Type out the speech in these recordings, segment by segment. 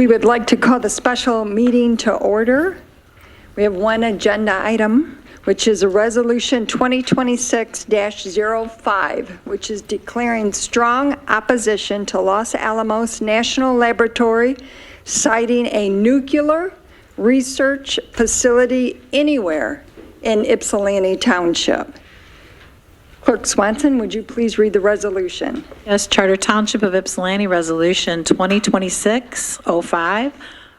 We would like to call the special meeting to order. We have one agenda item, which is a resolution 2026-05, which is declaring strong opposition to Los Alamos National Laboratory citing a nuclear research facility anywhere in Ypsilanti Township. Clerk Swanson, would you please read the resolution? Yes, Charter Township of Ypsilanti Resolution 2026-05,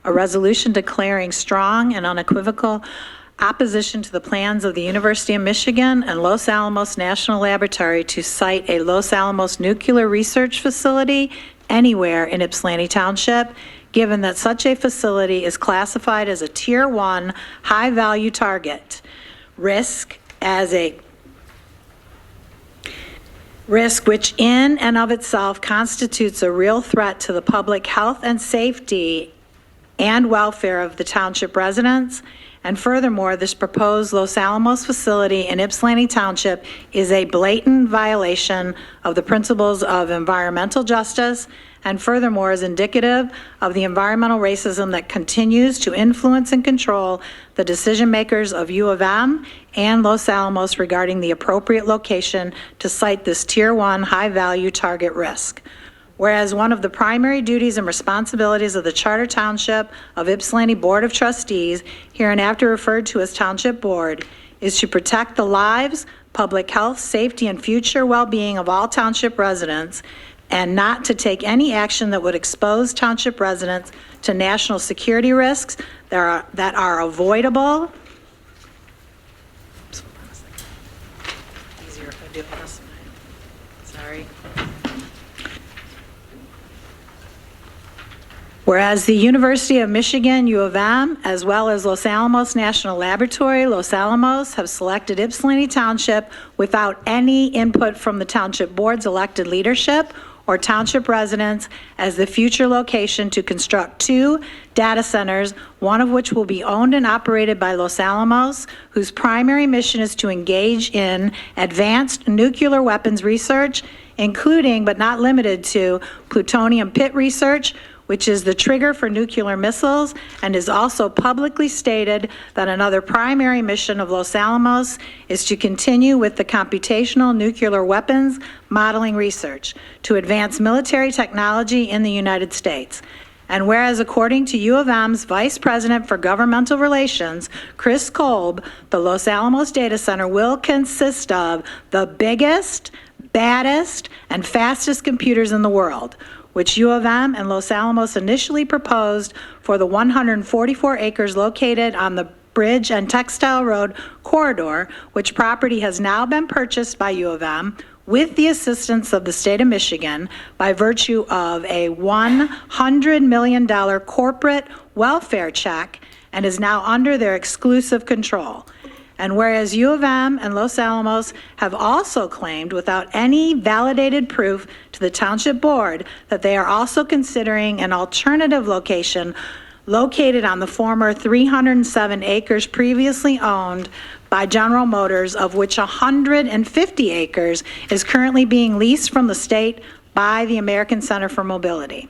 a resolution declaring strong and unequivocal opposition to the plans of the University of Michigan and Los Alamos National Laboratory to site a Los Alamos nuclear research facility anywhere in Ypsilanti Township, given that such a facility is classified as a Tier 1 high-value target. Risk which in and of itself constitutes a real threat to the public health and safety and welfare of the township residents. And furthermore, this proposed Los Alamos facility in Ypsilanti Township is a blatant violation of the principles of environmental justice, and furthermore is indicative of the environmental racism that continues to influence and control the decision makers of U of M and Los Alamos regarding the appropriate location to site this Tier 1 high-value target risk. Whereas one of the primary duties and responsibilities of the Charter Township of Ypsilanti Board of Trustees, hereinafter referred to as Township Board, is to protect the lives, public health, safety, and future well-being of all township residents, and not to take any action that would expose township residents to national security risks that are avoidable. Easier if I do this. Sorry. Whereas the University of Michigan, U of M, as well as Los Alamos National Laboratory, Los Alamos, have selected Ypsilanti Township without any input from the Township Board's elected leadership or township residents as the future location to construct 2 data centers, one of which will be owned and operated by Los Alamos, whose primary mission is to engage in advanced nuclear weapons research, including but not limited to plutonium pit research, which is the trigger for nuclear missiles, and is also publicly stated that another primary mission of Los Alamos is to continue with the computational nuclear weapons modeling research to advance military technology in the United States. And whereas according to U of M's Vice President for Governmental Relations, Chris Kolb, the Los Alamos Data Center will consist of the biggest, baddest, and fastest computers in the world, which U of M and Los Alamos initially proposed for the 144 acres located on the Bridge and Textile Road corridor, which property has now been purchased by U of M with the assistance of the state of Michigan by virtue of a $100 million corporate welfare check, and is now under their exclusive control. And whereas U of M and Los Alamos have also claimed without any validated proof to the Township Board that they are also considering an alternative location located on the former 307 acres previously owned by General Motors, of which 150 acres is currently being leased from the state by the American Center for Mobility.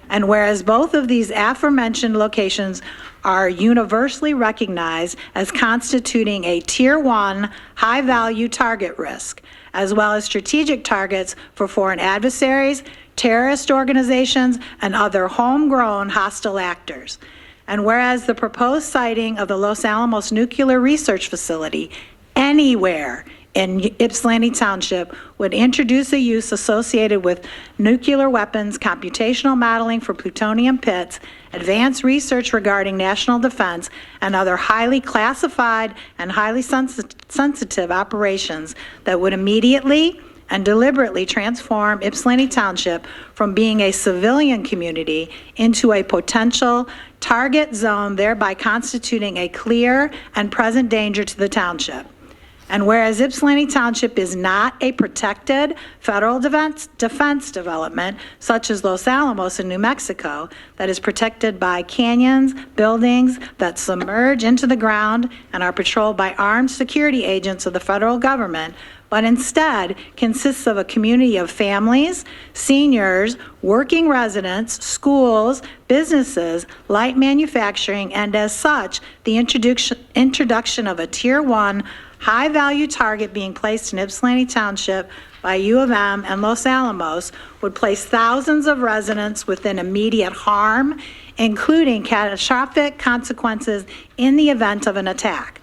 And whereas both of these aforementioned locations are universally recognized as constituting a Tier 1 high-value target risk, as well as strategic targets for foreign adversaries, terrorist organizations, and other homegrown hostile actors. And whereas the proposed siting of the Los Alamos Nuclear Research Facility anywhere in Ypsilanti Township would introduce a use associated with nuclear weapons, computational modeling for plutonium pits, advanced research regarding national defense, and other highly classified and highly sensitive operations that would immediately and deliberately transform Ypsilanti Township from being a civilian community into a potential target zone, thereby constituting a clear and present danger to the township. And whereas Ypsilanti Township is not a protected federal defense development, such as Los Alamos in New Mexico, that is protected by canyons, buildings that submerge into the ground and are patrolled by armed security agents of the federal government, but instead consists of a community of families, seniors, working residents, schools, businesses, light manufacturing, and as such, the introduction of a Tier 1 high-value target being placed in Ypsilanti Township by U of M and Los Alamos would place thousands of residents within immediate harm, including catastrophic consequences in the event of an attack.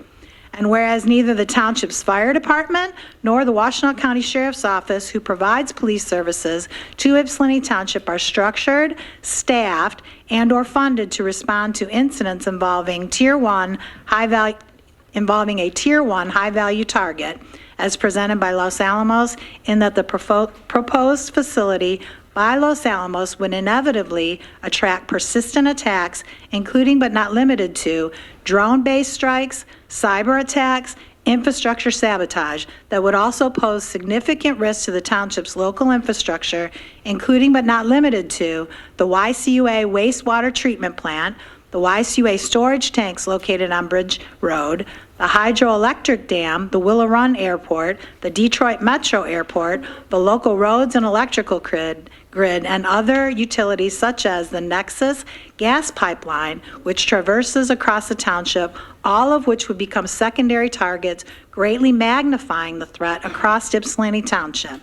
And whereas neither the township's fire department nor the Washtenaw County Sheriff's Office, who provides police services to Ypsilanti Township, are structured, staffed, and/or funded to respond to incidents involving a Tier 1 high-value target, as presented by Los Alamos, in that the proposed facility by Los Alamos would inevitably attract persistent attacks, including but not limited to drone-based strikes, cyber attacks, infrastructure sabotage, that would also pose significant risk to the township's local infrastructure, including but not limited to the YCUA wastewater treatment plant, the YCUA storage tanks located on Bridge Road, the hydroelectric dam, the Willow Run Airport, the Detroit Metro Airport, the local roads and electrical grid, and other utilities such as the Nexus gas pipeline, which traverses across the township, all of which would become secondary targets, greatly magnifying the threat across Ypsilanti Township.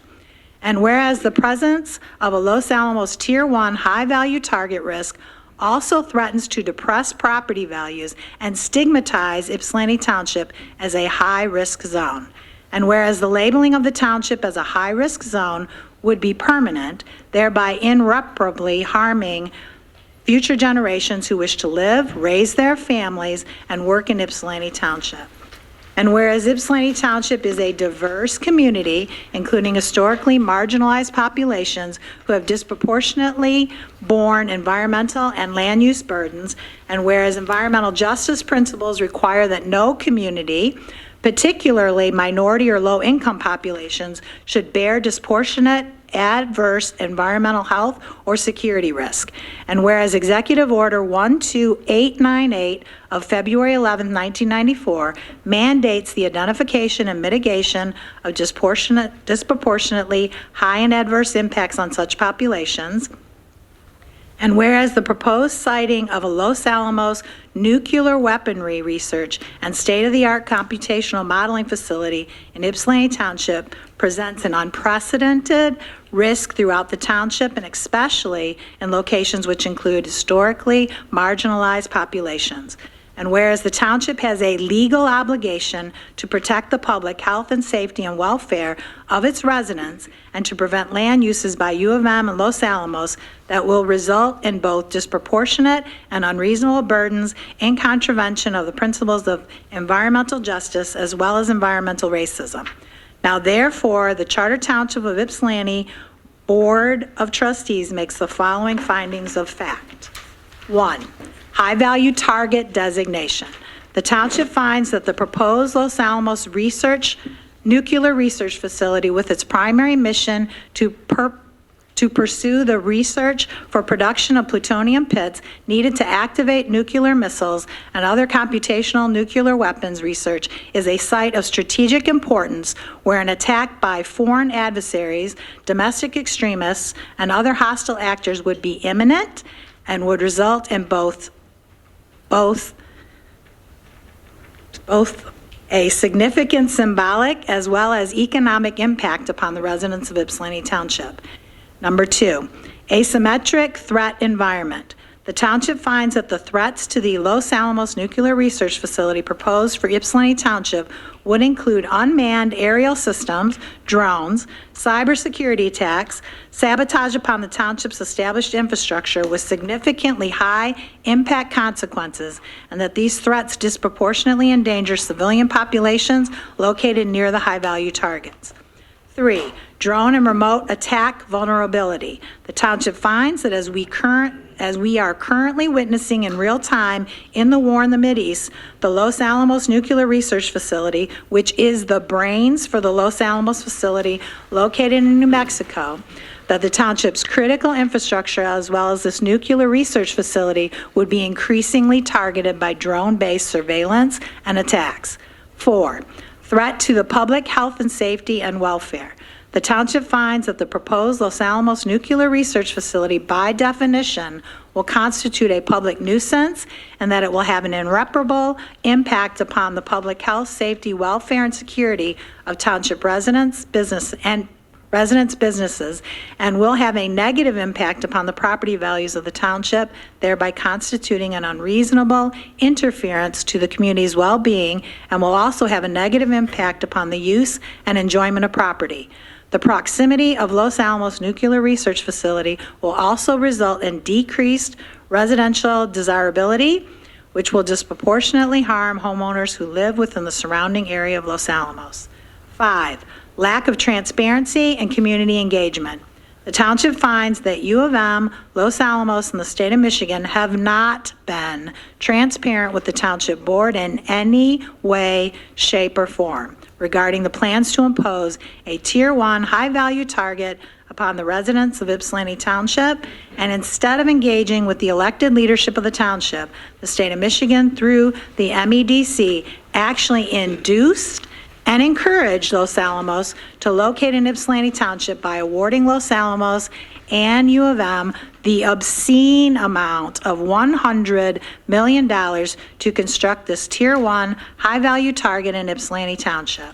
And whereas the presence of a Los Alamos Tier 1 high-value target risk also threatens to depress property values and stigmatize Ypsilanti Township as a high-risk zone. And whereas the labeling of the township as a high-risk zone would be permanent, thereby irreparably harming future generations who wish to live, raise their families, and work in Ypsilanti Township. And whereas Ypsilanti Township is a diverse community, including historically marginalized populations who have disproportionately borne environmental and land use burdens, and whereas environmental justice principles require that no community, particularly minority or low-income populations, should bear disproportionate adverse environmental health or security risk. And whereas Executive Order 12898 of February 11, 1994 mandates the identification and mitigation of disproportionately high and adverse impacts on such populations, and whereas the proposed siting of a Los Alamos nuclear weaponry research and state-of-the-art computational modeling facility in Ypsilanti Township presents an unprecedented risk throughout the township, and especially in locations which include historically marginalized populations. And whereas the township has a legal obligation to protect the public health and safety and welfare of its residents and to prevent land uses by U of M and Los Alamos that will result in both disproportionate and unreasonable burdens in contravention of the principles of environmental justice as well as environmental racism. Now, therefore, the Charter Township of Ypsilanti Board of Trustees makes the following findings of fact. 1, high-value target designation. The township finds that the proposed Los Alamos nuclear research facility, with its primary mission to pursue the research for production of plutonium pits needed to activate nuclear missiles and other computational nuclear weapons research, is a site of strategic importance where an attack by foreign adversaries, domestic extremists, and other hostile actors would be imminent and would result in both a significant symbolic as well as economic impact upon the residents of Ypsilanti Township. Number 2, asymmetric threat environment. The township finds that the threats to the Los Alamos nuclear research facility proposed for Ypsilanti Township would include unmanned aerial systems, drones, cybersecurity attacks, sabotage upon the township's established infrastructure with significantly high impact consequences, and that these threats disproportionately endanger civilian populations located near the high-value targets. 3, drone and remote attack vulnerability. The township finds that as we are currently witnessing in real time in the war in the Mideast, the Los Alamos nuclear research facility, which is the brains for the Los Alamos facility located in New Mexico, that the township's critical infrastructure as well as this nuclear research facility would be increasingly targeted by drone-based surveillance and attacks. 4, threat to the public health and safety and welfare. The township finds that the proposed Los Alamos Nuclear Research Facility, by definition, will constitute a public nuisance and that it will have an irreparable impact upon the public health, safety, welfare, and security of township residents, businesses, and will have a negative impact upon the property values of the township, thereby constituting an unreasonable interference to the community's well-being, and will also have a negative impact upon the use and enjoyment of property. The proximity of Los Alamos Nuclear Research Facility will also result in decreased residential desirability, which will disproportionately harm homeowners who live within the surrounding area of Los Alamos. 5, lack of transparency and community engagement. The township finds that U of M, Los Alamos, and the state of Michigan have not been transparent with the township board in any way, shape, or form regarding the plans to impose a Tier 1 high-value target upon the residents of Ypsilanti Township, and instead of engaging with the elected leadership of the township, the state of Michigan, through the MEDC, actually induced and encouraged Los Alamos to locate in Ypsilanti Township by awarding Los Alamos and U of M the obscene amount of $100 million to construct this Tier 1 high-value target in Ypsilanti Township.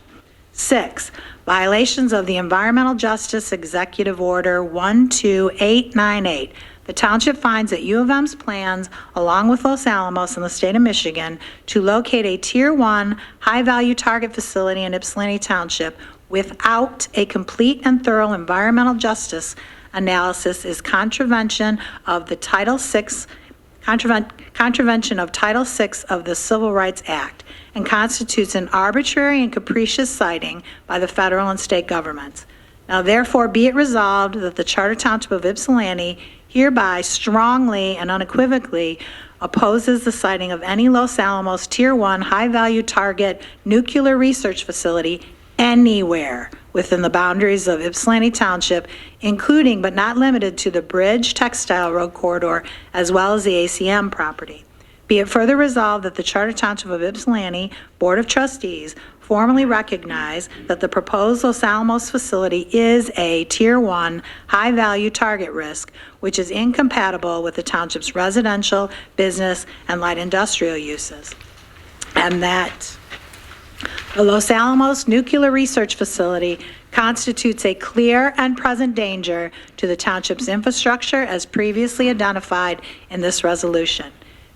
6, violations of the Environmental Justice Executive Order 12898. The township finds that U of M's plans, along with Los Alamos and the state of Michigan, to locate a Tier 1 high-value target facility in Ypsilanti Township without a complete and thorough environmental justice analysis is contravention of the Title VI, contravention of Title VI of the Civil Rights Act, and constitutes an arbitrary and capricious citing by the federal and state governments. Now therefore be it resolved that the Charter Township of Ypsilanti hereby strongly and unequivocally opposes the siting of any Los Alamos Tier 1 high-value target nuclear research facility anywhere within the boundaries of Ypsilanti Township, including but not limited to the Bridge Textile Road Corridor, as well as the ACM property. Be it further resolved that the Charter Township of Ypsilanti Board of Trustees formally recognize that the proposed Los Alamos facility is a Tier 1 high-value target risk, which is incompatible with the township's residential, business, and light industrial uses, and that the Los Alamos Nuclear Research Facility constitutes a clear and present danger to the township's infrastructure as previously identified in this resolution.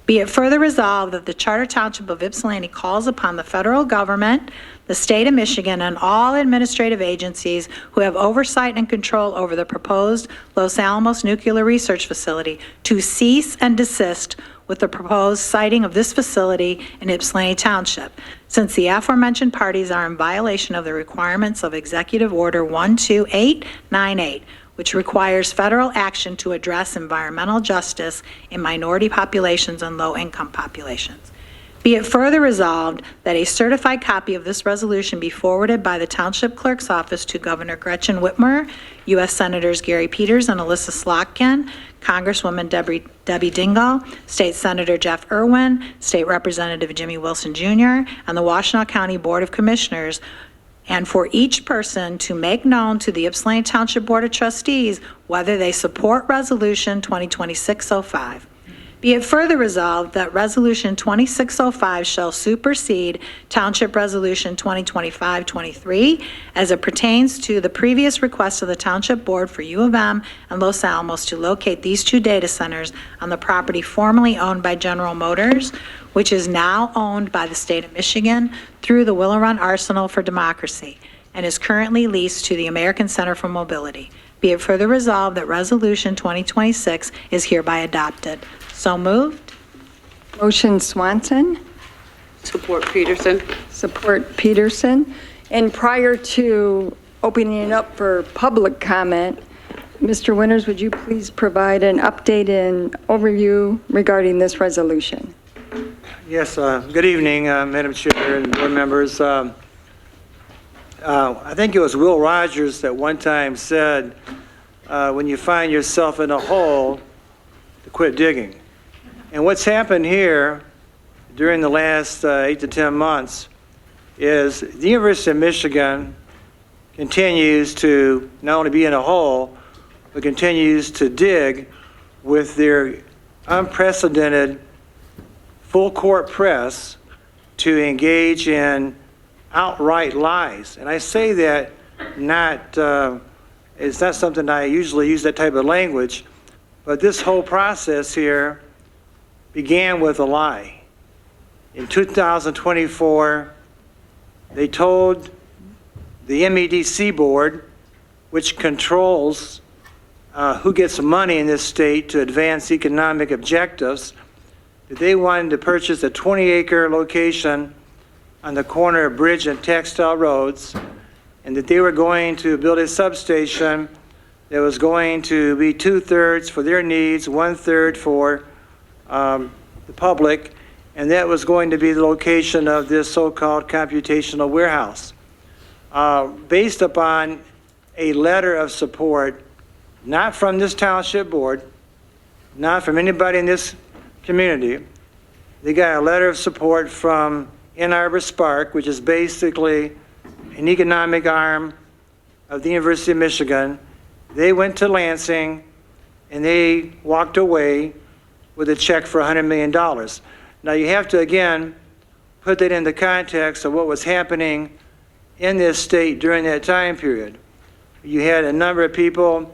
Be it further resolved that the Charter Township of Ypsilanti calls upon the federal government, the state of Michigan, and all administrative agencies who have oversight and control over the proposed Los Alamos Nuclear Research Facility to cease and desist with the proposed siting of this facility in Ypsilanti Township, since the aforementioned parties are in violation of the requirements of Executive Order 12898, which requires federal action to address environmental justice in minority populations and low-income populations. Be it further resolved that a certified copy of this resolution be forwarded by the Township Clerk's Office to Governor Gretchen Whitmer, U.S. Senators Gary Peters and Alyssa Slotkin, Congresswoman Debbie Dingell, State Senator Jeff Irwin, State Representative Jimmy Wilson Jr., and the Washtenaw County Board of Commissioners, and for each person to make known to the Ypsilanti Township Board of Trustees whether they support Resolution 2026-05. Be it further resolved that Resolution 2605 shall supersede Township Resolution 2025-23 as it pertains to the previous request of the Township Board for U of M and Los Alamos to locate these two data centers on the property formerly owned by General Motors, which is now owned by the state of Michigan through the Willow Run Arsenal for Democracy and is currently leased to the American Center for Mobility. Be it further resolved that Resolution 2026 is hereby adopted. So moved. Motion Swanson, Support Peterson. support Peterson. And prior to opening it up for public comment, Mr. Winters, would you please provide an update and overview regarding this resolution? Yes, good evening, Madam Chair and board members. I think it was Will Rogers that one time said, when you find yourself in a hole, to quit digging. And what's happened here during the last 8 to 10 months is the University of Michigan continues to not only be in a hole, but continues to dig with their unprecedented full court press to engage in outright lies. And I say that it's not something I usually use that type of language, but this whole process here began with a lie. In 2024, they told the MEDC board, which controls who gets money in this state to advance economic objectives, that they wanted to purchase a 20-acre location on the corner of Bridge and Textile Roads, and that they were going to build a substation that was going to be 2/3 for their needs, 1/3 for the public, and that was going to be the location of this so-called computational warehouse. Based upon a letter of support, not from this township board, not from anybody in this community, they got a letter of support from Ann Arbor Spark, which is basically an economic arm of the University of Michigan. They went to Lansing and they walked away with a check for $100 million. Now you have to, again, put that in the context of what was happening in this state during that time period. You had a number of people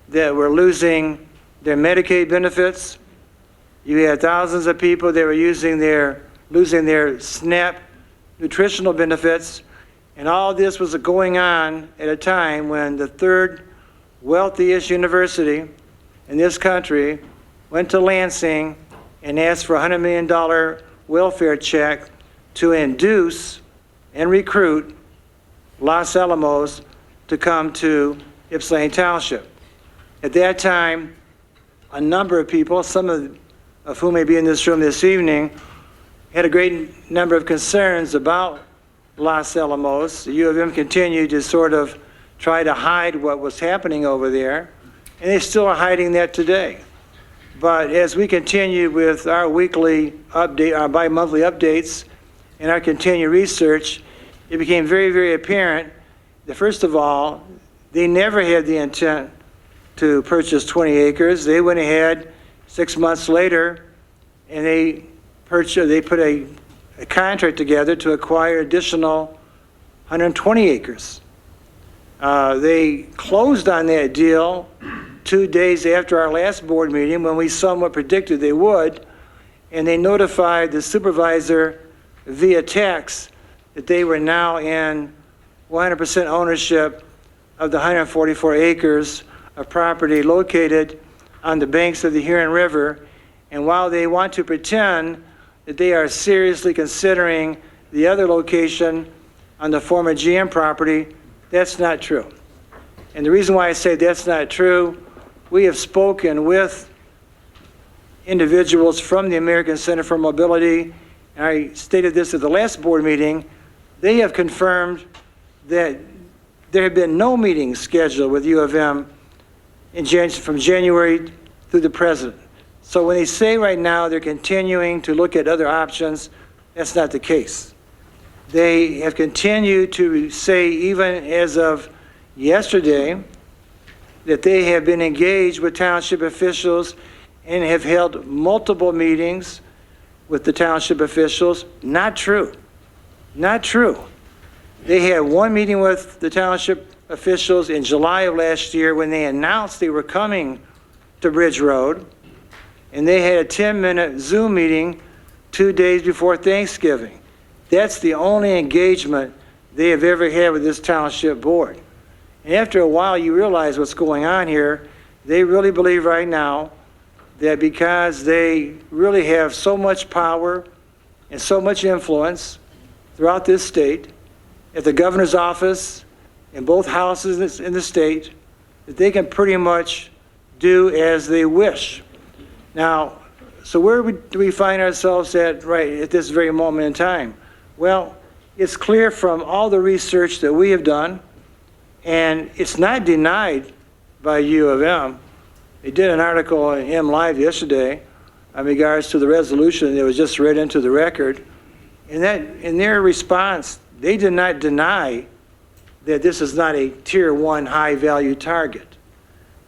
that were losing their Medicaid benefits. You had thousands of people that were losing their SNAP nutritional benefits. And all this was going on at a time when the third wealthiest university in this country went to Lansing and asked for a $100 million welfare check to induce and recruit Los Alamos to come to Ypsilanti Township. At that time, a number of people, some of whom may be in this room this evening, had a great number of concerns about Los Alamos. The U of M continued to sort of try to hide what was happening over there, and they still are hiding that today. But as we continue with our weekly update, our bi-monthly updates, and our continued research, it became very, very apparent that, first of all, they never had the intent to purchase 20 acres. They went ahead 6 months later and they put a contract together to acquire additional 120 acres. They closed on that deal 2 days after our last board meeting when we somewhat predicted they would, and they notified the supervisor via text that they were now in 100% ownership of the 144 acres of property located on the banks of the Huron River. And while they want to pretend that they are seriously considering the other location on the former GM property, that's not true. And the reason why I say that's not true, we have spoken with individuals from the American Center for Mobility, and I stated this at the last board meeting. They have confirmed that there have been no meetings scheduled with U of M from January through the present. So when they say right now they're continuing to look at other options, that's not the case. They have continued to say, even as of yesterday, that they have been engaged with township officials and have held multiple meetings with the township officials. Not true. Not true. They had one meeting with the township officials in July of last year when they announced they were coming to Bridge Road, and they had a 10-minute Zoom meeting 2 days before Thanksgiving. That's the only engagement they have ever had with this township board. And after a while, you realize what's going on here. They really believe right now that because they really have so much power and so much influence throughout this state, at the governor's office, in both houses in the state, that they can pretty much do as they wish. Now, so where do we find ourselves at right at this very moment in time? Well, it's clear from all the research that we have done, and it's not denied by U of M. They did an article on M Live yesterday in regards to the resolution that was just read into the record. And that, in their response they did not deny that this is not a tier 1 high value target.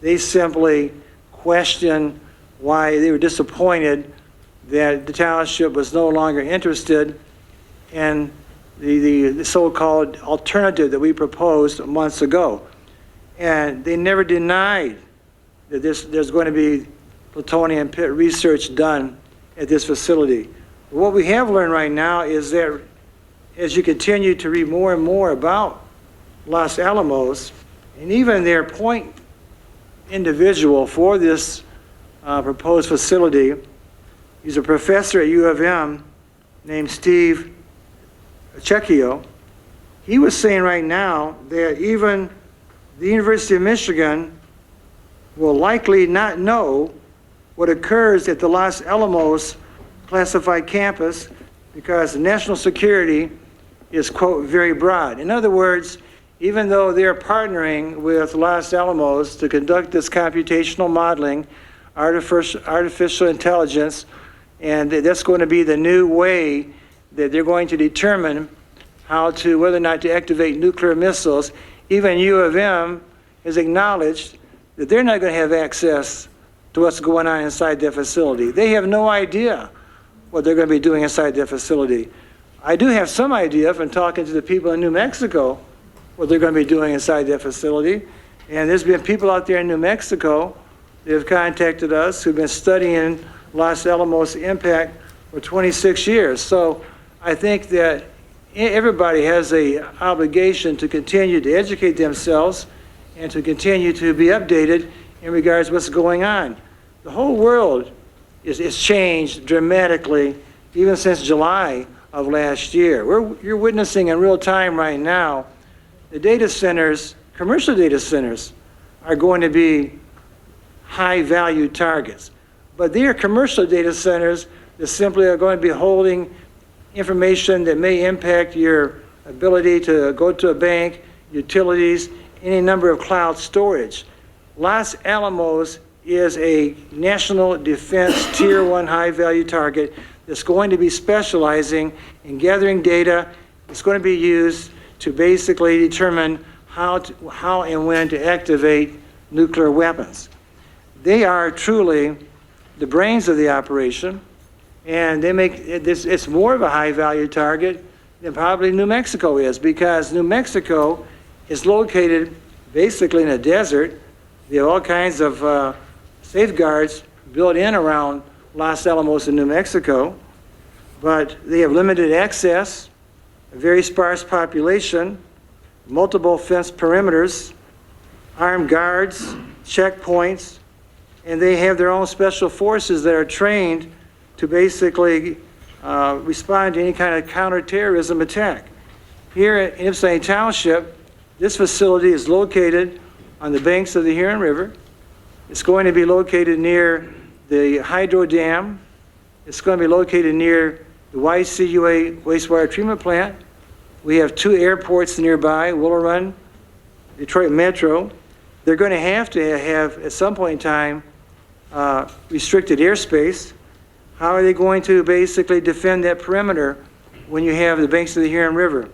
They simply questioned why they were disappointed that the township was no longer interested in the so-called alternative that we proposed months ago. And they never denied that there's going to be plutonium pit research done at this facility. What we have learned right now is that as you continue to read more and more about Los Alamos, and even their point individual for this proposed facility, he's a professor at U of M named Steve Cecchio. He was saying right now that even the University of Michigan will likely not know what occurs at the Los Alamos classified campus because national security is, quote, very broad. In other words, even though they're partnering with Los Alamos to conduct this computational modeling, artificial intelligence, and that's going to be the new way that they're going to determine whether or not to activate nuclear missiles, even U of M has acknowledged that they're not going to have access to what's going on inside their facility. They have no idea what they're going to be doing inside their facility. I do have some idea from talking to the people in New Mexico what they're going to be doing inside their facility. And there's been people out there in New Mexico that have contacted us who've been studying Los Alamos impact for 26 years. So I think that everybody has an obligation to continue to educate themselves and to continue to be updated in regards to what's going on. The whole world is changed dramatically even since July of last year. You're witnessing in real time right now the data centers, commercial data centers, are going to be high value targets. But they are commercial data centers that simply are going to be holding information that may impact your ability to go to a bank, utilities, any number of cloud storage. Los Alamos is a national defense tier 1 high value target that's going to be specializing in gathering data. It's going to be used to basically determine how and when to activate nuclear weapons. They are truly the brains of the operation, and they make this, it's more of a high value target than probably New Mexico is, because New Mexico is located basically in a desert. They have all kinds of safeguards built in around Los Alamos in New Mexico, but they have limited access, a very sparse population, multiple fence perimeters, armed guards, checkpoints, and they have their own special forces that are trained to basically respond to any kind of counterterrorism attack. Here in Ypsilanti Township, this facility is located on the banks of the Huron River. It's going to be located near the hydro dam. It's going to be located near the YCUA wastewater treatment plant. We have 2 airports nearby, Willow Run, Detroit Metro. They're going to have, at some point in time, restricted airspace. How are they going to basically defend that perimeter when you have the banks of the Huron River?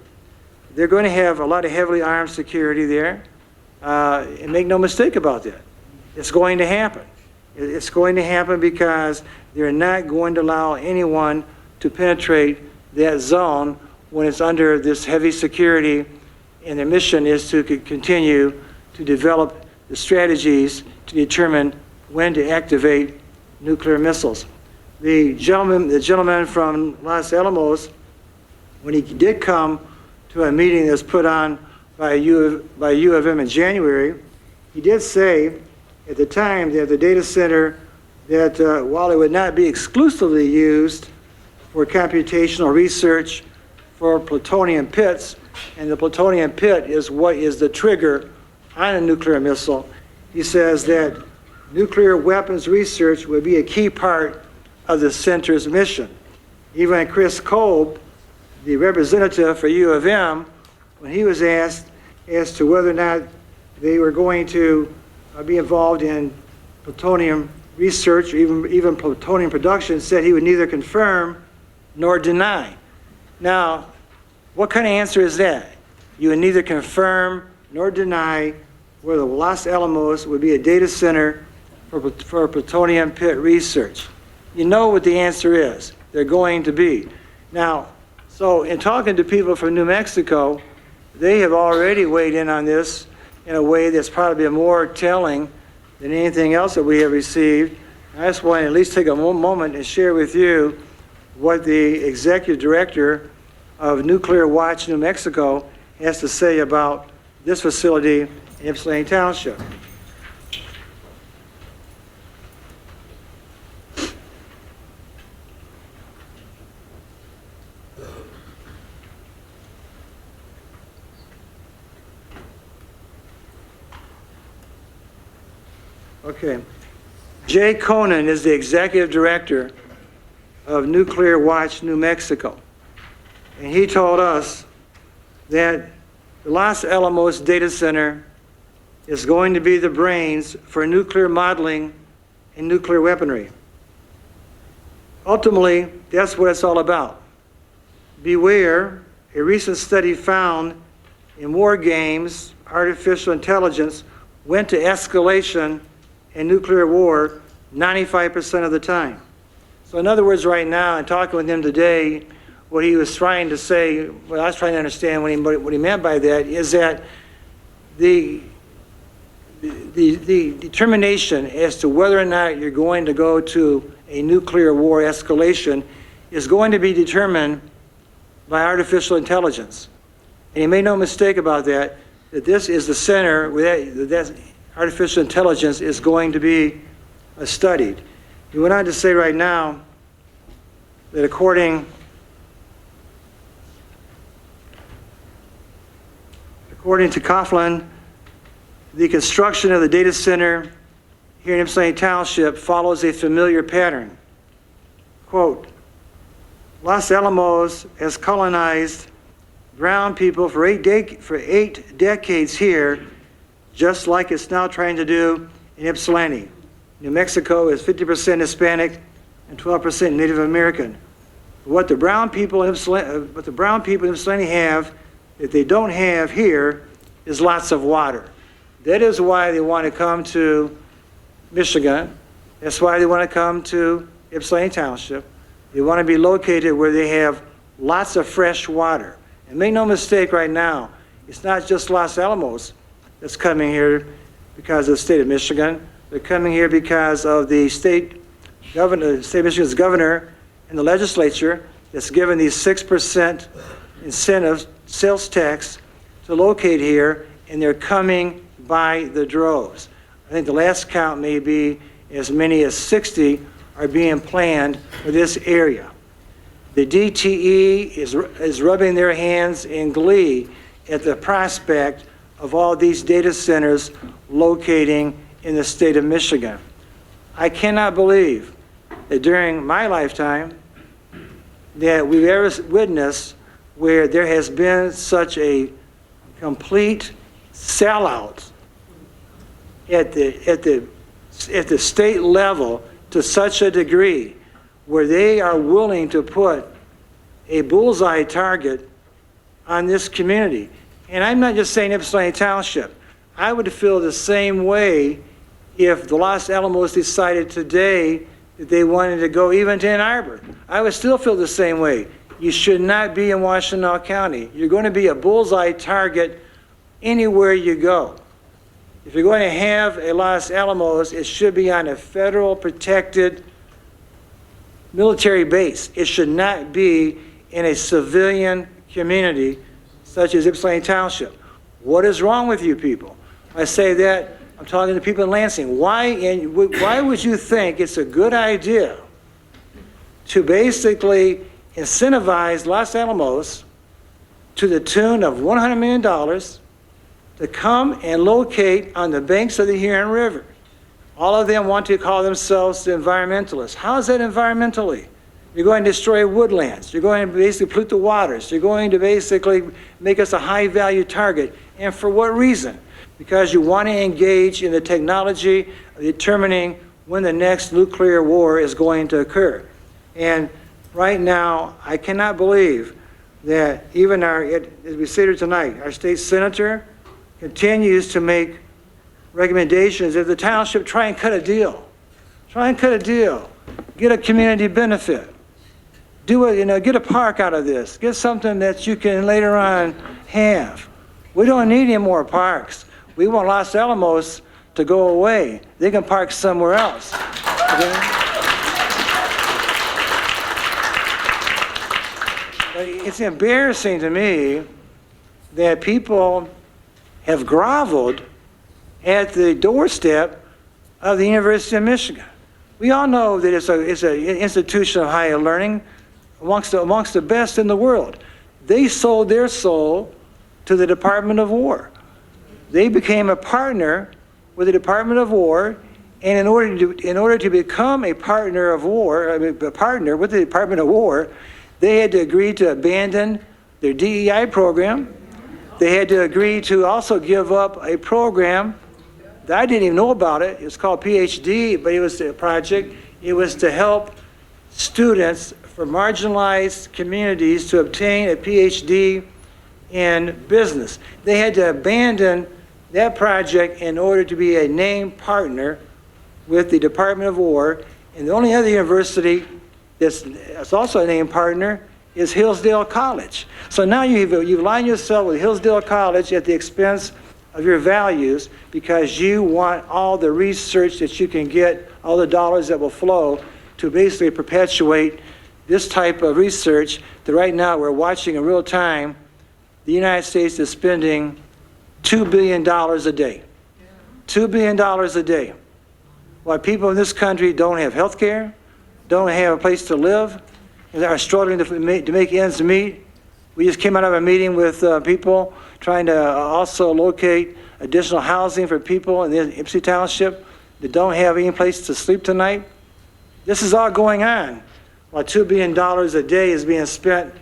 They're going to have a lot of heavily armed security there. And make no mistake about that. It's going to happen. It's going to happen because they're not going to allow anyone to penetrate that zone when it's under this heavy security, and their mission is to continue to develop the strategies to determine when to activate nuclear missiles. The gentleman from Los Alamos, when he did come to a meeting that was put on by U of M in January, he did say at the time that the data center, that while it would not be exclusively used for computational research for plutonium pits, and the plutonium pit is what is the trigger on a nuclear missile, he says that nuclear weapons research would be a key part of the center's mission. Even Chris Kolb, the representative for U of M, when he was asked as to whether or not they were going to be involved in plutonium research, or even plutonium production, said he would neither confirm nor deny. Now, What kind of answer is that? You would neither confirm nor deny whether Los Alamos would be a data center for plutonium pit research. You know what the answer is. They're going to be. Now, so in talking to people from New Mexico, they have already weighed in on this in a way that's probably more telling than anything else that we have received. I just want to at least take a moment and share with you what the executive director of Nuclear Watch New Mexico has to say about this facility in Ypsilanti Township. Okay. Jay Conan is the executive director of Nuclear Watch New Mexico. And he told us that the Los Alamos Data Center is going to be the brains for nuclear modeling and nuclear weaponry. Ultimately, that's what it's all about. Beware, a recent study found in war games, artificial intelligence went to escalation in nuclear war 95% of the time. So in other words, right now, and talking with him today, what he was trying to say, what I was trying to understand what he meant by that is that the determination as to whether or not you're going to go to a nuclear war escalation is going to be determined by artificial intelligence. And he made no mistake about that this is the center where that artificial intelligence is going to be studied. He went on to say right now that according to Coughlin, the construction of the data center here in Ypsilanti Township follows a familiar pattern. Quote, Los Alamos has colonized brown people for eight decades here, just like it's now trying to do in Ypsilanti. New Mexico is 50% Hispanic and 12% Native American. What the brown people in Ypsilanti have that they don't have here is lots of water. That is why they want to come to Michigan. That's why they want to come to Ypsilanti Township. They want to be located where they have lots of fresh water. And make no mistake right now, it's not just Los Alamos that's coming here because of the state of Michigan. They're coming here because of the state governor, state of Michigan's governor and the legislature that's given these 6% incentive sales tax to locate here, and they're coming by the droves. I think the last count may be as many as 60 are being planned for this area. The DTE is rubbing their hands in glee at the prospect of all these data centers locating in the state of Michigan. I cannot believe that during my lifetime that we've ever witnessed where there has been such a complete sellout at the state level to such a degree where they are willing to put a bullseye target on this community. And I'm not just saying Ypsilanti Township. I would feel the same way if the Los Alamos decided today that they wanted to go even to Ann Arbor. I would still feel the same way. You should not be in Washtenaw County. You're going to be a bullseye target anywhere you go. If you're going to have a Los Alamos, it should be on a federal protected military base. It should not be in a civilian community such as Ypsilanti Township. What is wrong with you people? I say that, I'm talking to people in Lansing. Why would you think it's a good idea to basically incentivize Los Alamos to the tune of $100 million to come and locate on the banks of the Huron River? All of them want to call themselves the environmentalists. How is that environmentally? You're going to destroy woodlands. You're going to basically pollute the waters. You're going to basically make us a high-value target. And for what reason? Because you want to engage in the technology of determining when the next nuclear war is going to occur. And right now, I cannot believe that even as we sit here tonight, our state senator continues to make recommendations that the township try and cut a deal. Try and cut a deal. Get a community benefit. Do it, get a park out of this. Get something that you can later on have. We don't need any more parks. We want Los Alamos to go away. They can park somewhere else. Okay? But it's embarrassing to me that people have groveled at the doorstep of the University of Michigan. We all know that it's an institution of higher learning amongst the best in the world. They sold their soul to the Department of War. They became a partner with the Department of War, and in order to become a partner of war, a partner with the Department of War, they had to agree to abandon their DEI program. They had to agree to also give up a program that I didn't even know about it. It's called PhD, but it was a project. It was to help students from marginalized communities to obtain a PhD in business. They had to abandon that project in order to be a named partner with the Department of War. And the only other university that's also a named partner is Hillsdale College. So now you've aligned yourself with Hillsdale College at the expense of your values because you want all the research that you can get, all the dollars that will flow to basically perpetuate this type of research that right now we're watching in real time. The United States is spending $2 billion a day. $2 billion a day. While people in this country don't have health care, don't have a place to live, and are struggling to make ends meet. We just came out of a meeting with people trying to also locate additional housing for people in the Ypsi Township that don't have any place to sleep tonight. This is all going on while $2 billion a day is being spent,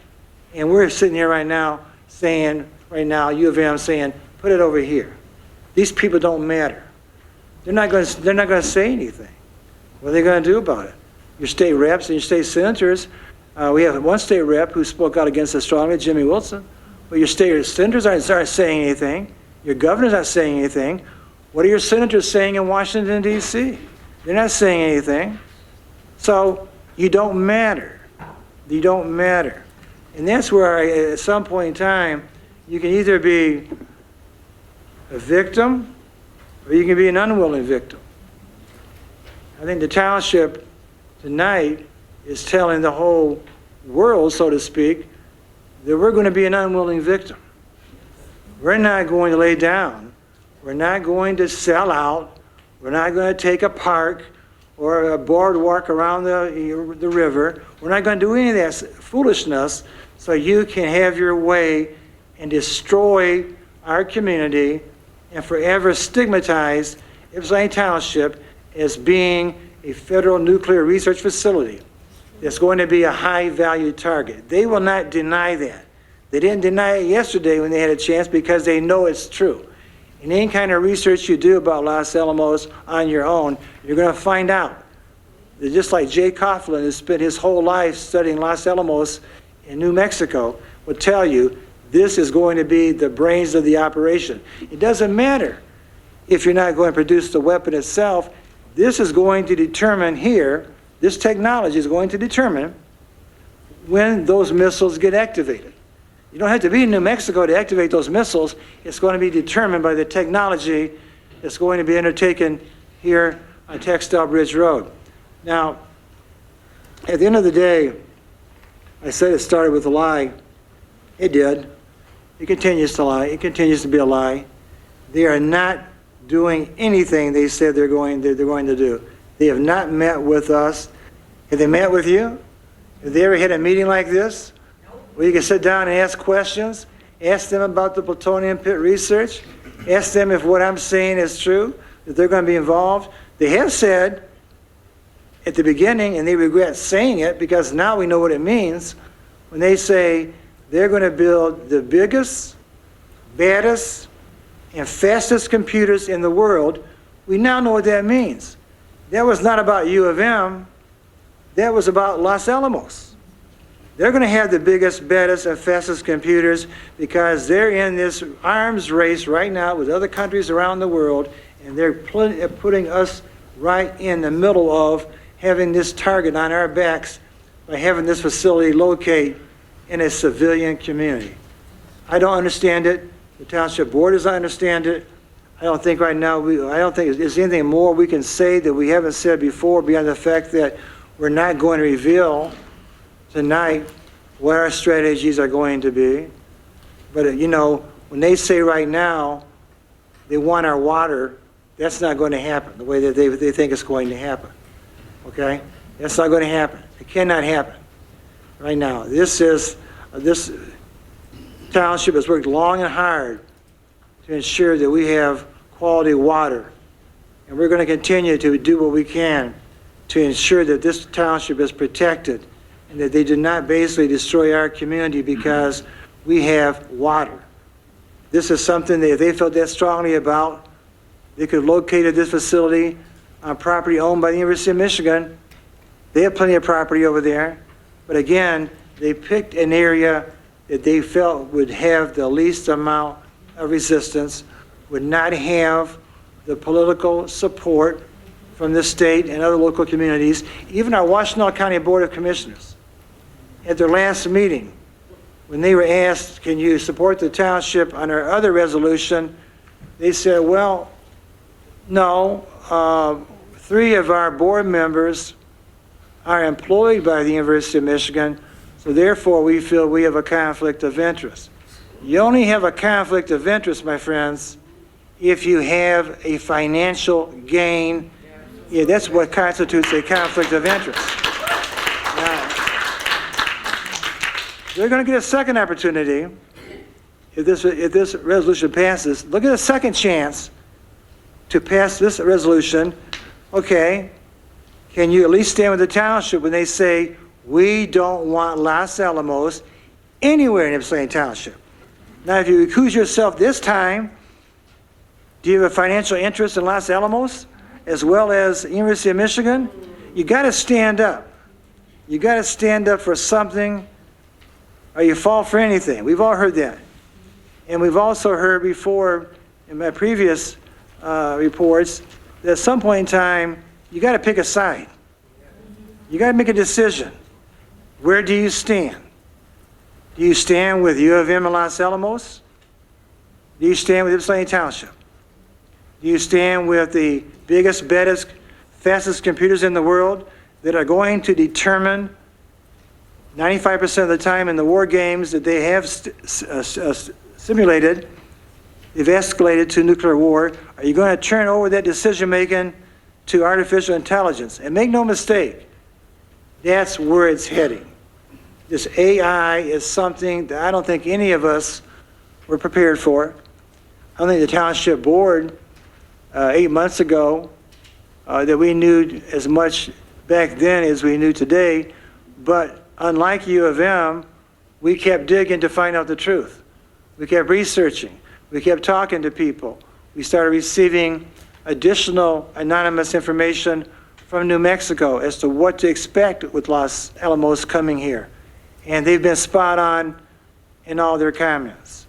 and we're sitting here right now saying, U of M saying, put it over here. These people don't matter. They're not going to say anything. What are they going to do about it? Your state reps and your state senators, we have one state rep who spoke out against it strongly, Jimmy Wilson, but your state senators aren't saying anything. Your governor's not saying anything. What are your senators saying in Washington, D.C.? They're not saying anything. So you don't matter. You don't matter. And that's where at some point in time, you can either be a victim or you can be an unwilling victim. I think the township tonight is telling the whole world, so to speak, that we're going to be an unwilling victim. We're not going to lay down. We're not going to sell out. We're not going to take a park or a boardwalk around the river. We're not going to do any of that foolishness so you can have your way and destroy our community and forever stigmatize Ypsilanti Township as being a federal nuclear research facility that's going to be a high-value target. They will not deny that. They didn't deny it yesterday when they had a chance because they know it's true. In any kind of research you do about Los Alamos on your own, you're going to find out that just like Jay Coughlin, who spent his whole life studying Los Alamos in New Mexico, will tell you this is going to be the brains of the operation. It doesn't matter if you're not going to produce the weapon itself. This is going to determine here, this technology is going to determine when those missiles get activated. You don't have to be in New Mexico to activate those missiles. It's going to be determined by the technology that's going to be undertaken here on Textile Bridge Road. Now, at the end of the day, I said it started with a lie. It did. It continues to lie. It continues to be a lie. They are not doing anything they said they're going to do. They have not met with us. Have they met with you? Have they ever had a meeting like this where you can sit down and ask questions, ask them about the plutonium pit research, ask them if what I'm saying is true, that they're going to be involved? They have said at the beginning, and they regret saying it because now we know what it means, when they say they're going to build the biggest, baddest, and fastest computers in the world. We now know what that means. That was not about U of M. That was about Los Alamos. They're going to have the biggest, baddest, and fastest computers because they're in this arms race right now with other countries around the world, and they're putting us right in the middle of having this target on our backs by having this facility locate in a civilian community. I don't understand it. The Township Board doesn't understand it. I don't think right now, I don't think there's anything more we can say that we haven't said before beyond the fact that we're not going to reveal tonight what our strategies are going to be. But, you know, when they say right now they want our water, that's not going to happen the way that they think it's going to happen. Okay? That's not going to happen. It cannot happen right now. This township has worked long and hard to ensure that we have quality water. And we're going to continue to do what we can to ensure that this township is protected and that they do not basically destroy our community because we have water. This is something that if they felt that strongly about, they could have located this facility on property owned by the University of Michigan. They have plenty of property over there. But again, they picked an area that they felt would have the least amount of resistance, would not have the political support from the state and other local communities. Even our Washtenaw County Board of Commissioners, at their last meeting, when they were asked, can you support the township on our other resolution, they said, well, no, 3 of our board members are employed by the University of Michigan, so therefore we feel we have a conflict of interest. You only have a conflict of interest, my friends, if you have a financial gain. Yeah, that's what constitutes a conflict of interest. Now, they're going to get a second opportunity if this resolution passes. Look at a second chance to pass this resolution. Okay, can you at least stand with the township when they say, we don't want Los Alamos anywhere in Ypsilanti Township? Now, if you accuse yourself this time, do you have a financial interest in Los Alamos as well as the University of Michigan? You got to stand up. You got to stand up for something or you fall for anything. We've all heard that. And we've also heard before in my previous reports that at some point in time, you got to pick a side. You got to make a decision. Where do you stand? Do you stand with U of M and Los Alamos? Do you stand with Ypsilanti Township? Do you stand with the biggest, baddest, fastest computers in the world that are going to determine 95% of the time in the war games that they have simulated, they've escalated to nuclear war? Are you going to turn over that decision-making to artificial intelligence? And make no mistake, that's where it's heading. This AI is something that I don't think any of us were prepared for. I don't think the Township Board 8 months ago that we knew as much back then as we knew today, but unlike U of M, we kept digging to find out the truth. We kept researching. We kept talking to people. We started receiving additional anonymous information from New Mexico as to what to expect with Los Alamos coming here. And they've been spot on in all their comments.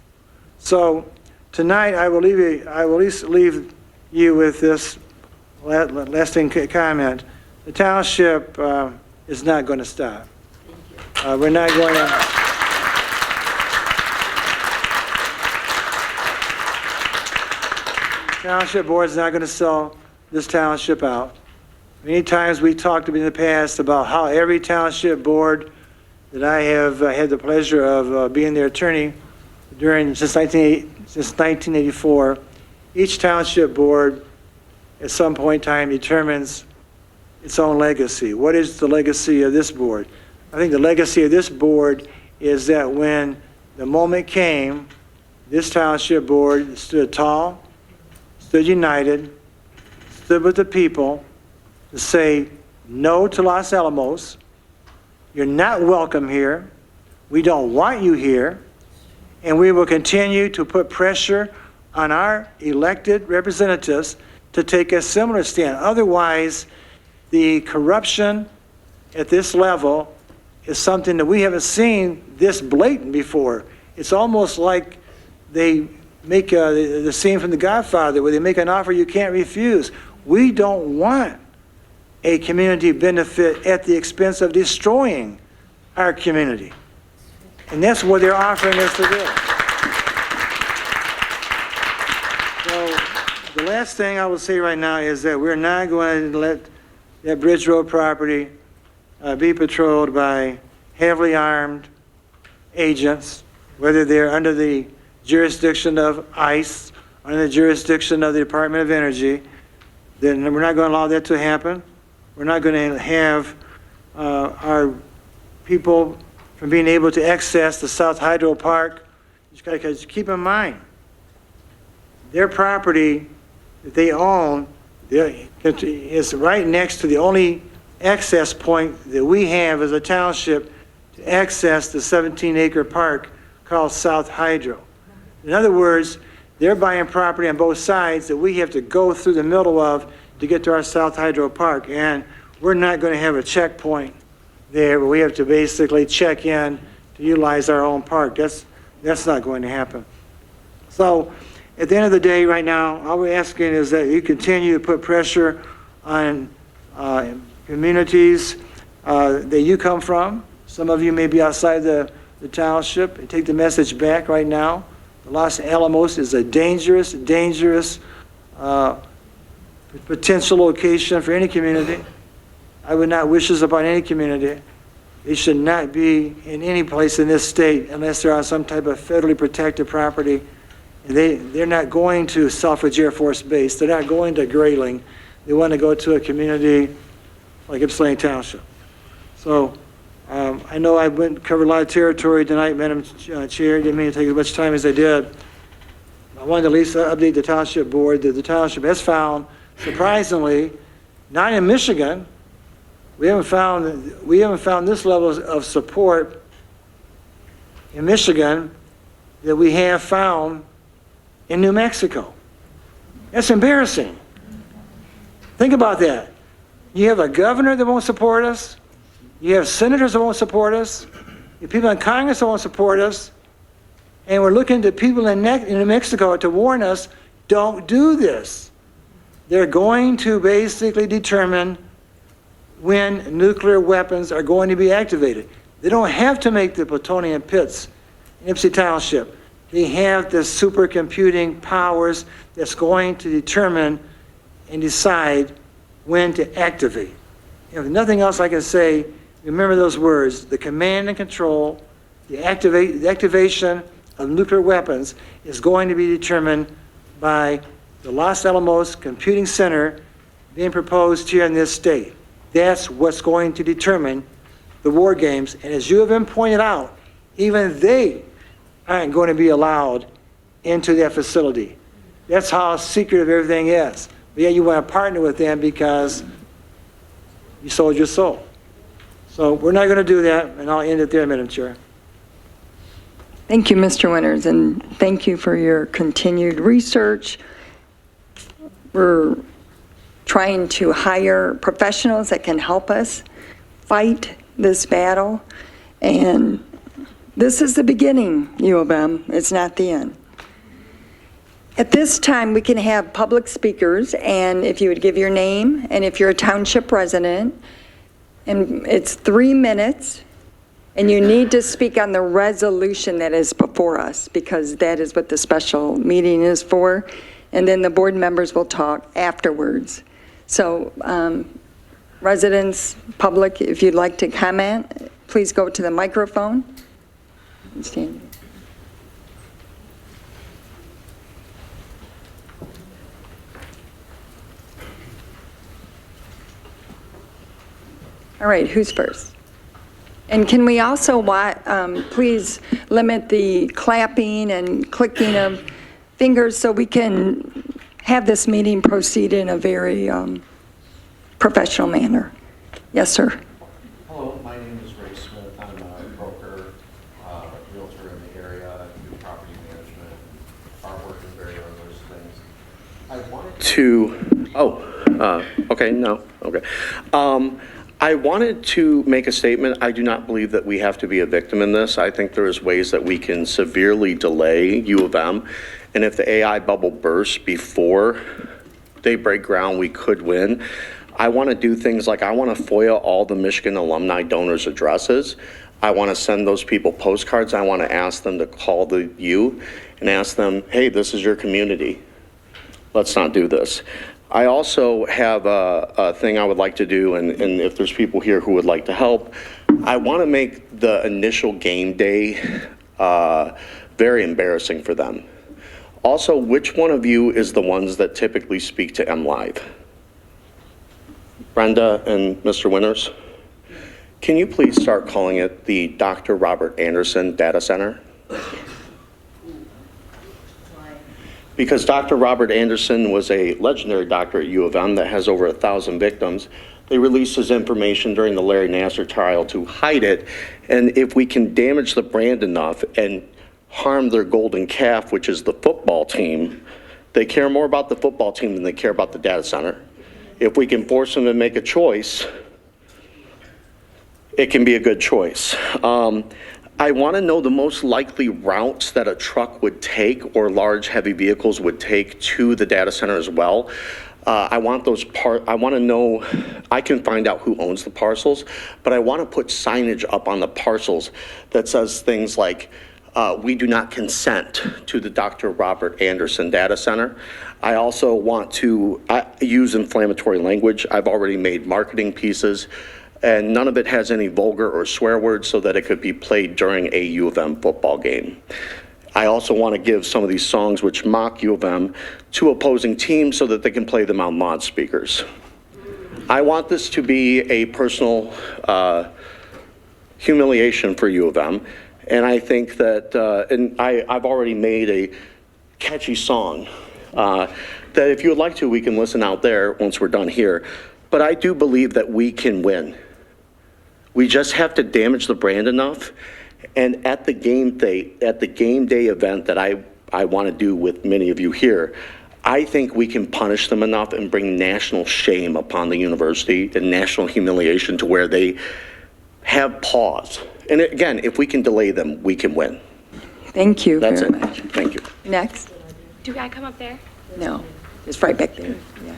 So tonight I will at least leave you with this lasting comment. The township is not going to stop. We're not going to. Township board is not going to sell this township out. Many times we talked in the past about how every township board that I have had the pleasure of being their attorney since 1984, each township board at some point in time determines its own legacy. What is the legacy of this board? I think the legacy of this board is that when the moment came, this township board stood tall, stood united, stood with the people to say no to Los Alamos. You're not welcome here. We don't want you here. And we will continue to put pressure on our elected representatives to take a similar stand. Otherwise, the corruption at this level is something that we haven't seen this blatant before. It's almost like they make the scene from The Godfather where they make an offer you can't refuse. We don't want a community benefit at the expense of destroying our community. And that's what they're offering us to do. So the last thing I will say right now is that we're not going to let that Bridge Road property be patrolled by heavily armed agents, whether they're under the jurisdiction of ICE, under the jurisdiction of the Department of Energy. Then we're not going to allow that to happen. We're not going to have our people from being able to access the South Hydro Park. You just got to keep in mind, their property that they own is right next to the only access point that we have as a township to access the 17-acre park called South Hydro. In other words, they're buying property on both sides that we have to go through the middle of to get to our South Hydro Park. And we're not going to have a checkpoint there where we have to basically check in to utilize our own park. That's not going to happen. So at the end of the day right now, all we're asking is that you continue to put pressure on communities that you come from. Some of you may be outside the township, and take the message back right now. The Los Alamos is a dangerous potential location for any community. I would not wish this upon any community. They should not be in any place in this state unless they're on some type of federally protected property. And they're not going to Selfridge Air Force Base. They're not going to Grayling. They want to go to a community like Ypsilanti Township. So I know I covered a lot of territory tonight, Madam Chair. Didn't mean to take as much time as I did. I wanted to at least update the Township Board that the Township has found, surprisingly, not in Michigan, we haven't found this level of support in Michigan that we have found in New Mexico. That's embarrassing. Think about that. You have a governor that won't support us. You have senators that won't support us. You have people in Congress that won't support us. And we're looking to people in New Mexico to warn us, don't do this. They're going to basically determine when nuclear weapons are going to be activated. They don't have to make the plutonium pits in Ypsi Township. They have the supercomputing powers that's going to determine and decide when to activate. If nothing else I can say, remember those words, the command and control, the activation of nuclear weapons is going to be determined by the Los Alamos Computing Center being proposed here in this state. That's what's going to determine the war games. And as you have been pointed out, even they aren't going to be allowed into that facility. That's how secretive everything is. But yeah, you want to partner with them because you sold your soul. So we're not going to do that, and I'll end it there, Madam Chair. Thank you, Mr. Winters, and thank you for your continued research. We're trying to hire professionals that can help us fight this battle, and this is the beginning, U of M. It's not the end. At this time, we can have public speakers, and if you would give your name, and if you're a township resident, and it's 3 minutes, and you need to speak on the resolution that is before us, because that is what the special meeting is for, and then the board members will talk afterwards. So residents, public, if you'd like to comment, please go to the microphone. Stand. All right, who's first? And can we also, please limit the clapping and clicking of fingers so we can have this meeting proceed in a very professional manner. Yes, sir. Hello, my name is Ray Smith. I'm a broker, realtor in the area. I do property management, artwork and various those things. I wanted to, okay, no, okay. I wanted to make a statement. I do not believe that we have to be a victim in this. I think there is ways that we can severely delay U of M. And if the AI bubble bursts before they break ground, we could win. I want to do things like I want to FOIA all the Michigan alumni donors' addresses. I want to send those people postcards. I want to ask them to call the U and ask them, hey, this is your community. Let's not do this. I also have a thing I would like to do, and if there's people here who would like to help, I want to make the initial game day very embarrassing for them. Also, which one of you is the ones that typically speak to MLive? Brenda and Mr. Winters? Can you please start calling it the Dr. Robert Anderson Data Center? Because Dr. Robert Anderson was a legendary doctor at U of M that has over 1,000 victims. They released his information during the Larry Nassar trial to hide it. And if we can damage the brand enough and harm their golden calf, which is the football team, they care more about the football team than they care about the data center. If we can force them to make a choice, it can be a good choice. I want to know the most likely routes that a truck would take or large heavy vehicles would take to the data center as well. I want to know, I can find out who owns the parcels, but I want to put signage up on the parcels that says things like, we do not consent to the Dr. Robert Anderson Data Center. I also want to use inflammatory language. I've already made marketing pieces, and none of it has any vulgar or swear words so that it could be played during a U of M football game. I also want to give some of these songs which mock U of M to opposing teams so that they can play them on loudspeakers. I want this to be a personal humiliation for U of M, and I think that, I've already made a catchy song that if you would like to, we can listen out there once we're done here. But I do believe that we can win. We just have to damage the brand enough. And at the game day event that I want to do with many of you here, I think we can punish them enough and bring national shame upon the university and national humiliation to where they have pause. And again, if we can delay them, we can win. Thank you That's very it. much. Thank you. Next? Do I come up there? No, it's right back there. Yeah.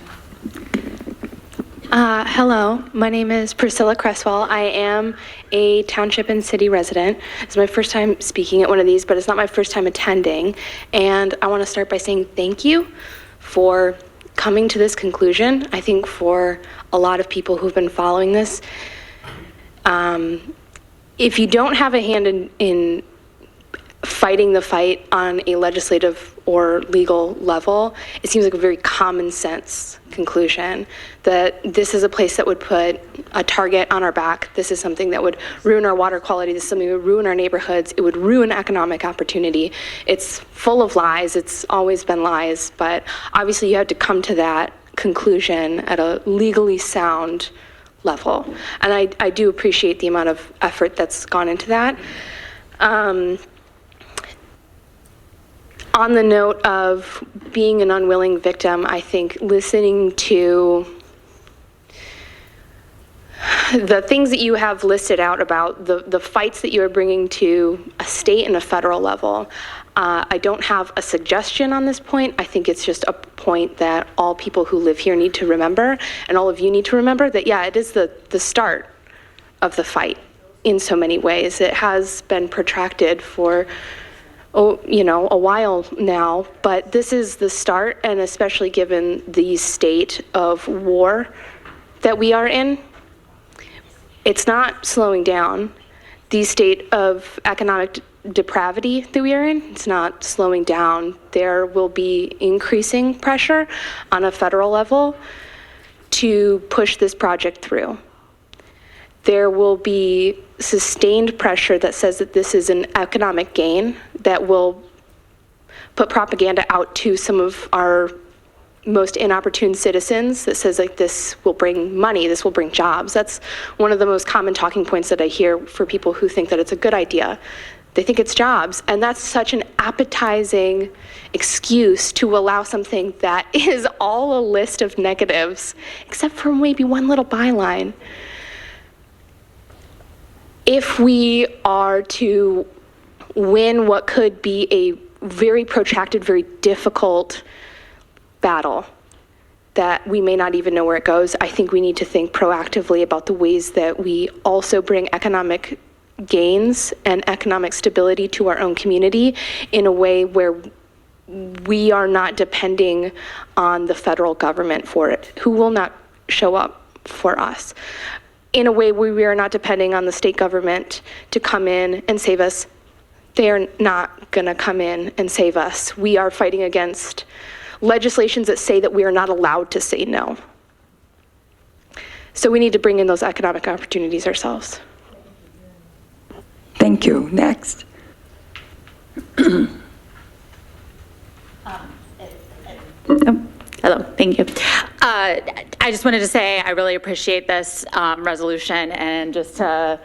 Hello, my name is Priscilla Cresswell. I am a township and city resident. It's my first time speaking at one of these, but it's not my first time attending. And I want to start by saying thank you for coming to this conclusion. I think for a lot of people who've been following this, if you don't have a hand in fighting the fight on a legislative or legal level, it seems like a very common sense conclusion that this is a place that would put a target on our back. This is something that would ruin our water quality. This is something that would ruin our neighborhoods. It would ruin economic opportunity. It's full of lies. It's always been lies, but obviously you had to come to that conclusion at a legally sound level. And I do appreciate the amount of effort that's gone into that. On the note of being an unwilling victim, I think listening to the things that you have listed out about the fights that you are bringing to a state and a federal level, I don't have a suggestion on this point. I think it's just a point that all people who live here need to remember, and all of you need to remember that, yeah, it is the start of the fight in so many ways. It has been protracted for a while now, but this is the start, and especially given the state of war that we are in, it's not slowing down. The state of economic depravity that we are in, it's not slowing down. There will be increasing pressure on a federal level to push this project through. There will be sustained pressure that says that this is an economic gain that will put propaganda out to some of our most inopportune citizens that says like this will bring money, this will bring jobs. That's one of the most common talking points that I hear for people who think that it's a good idea. They think it's jobs, and that's such an appetizing excuse to allow something that is all a list of negatives, except for maybe one little byline. if we are to win what could be a very protracted, very difficult battle that we may not even know where it goes, I think we need to think proactively about the ways that we also bring economic gains and economic stability to our own community in a way where we are not depending on the federal government for it, who will not show up for us. In a way where we are not depending on the state government to come in and save us. They are not going to come in and save us. We are fighting against legislations that say that we are not allowed to say no. So we need to bring in those economic opportunities ourselves. Thank you. Next. Hello, thank you. I just wanted to say I really appreciate this resolution, and just to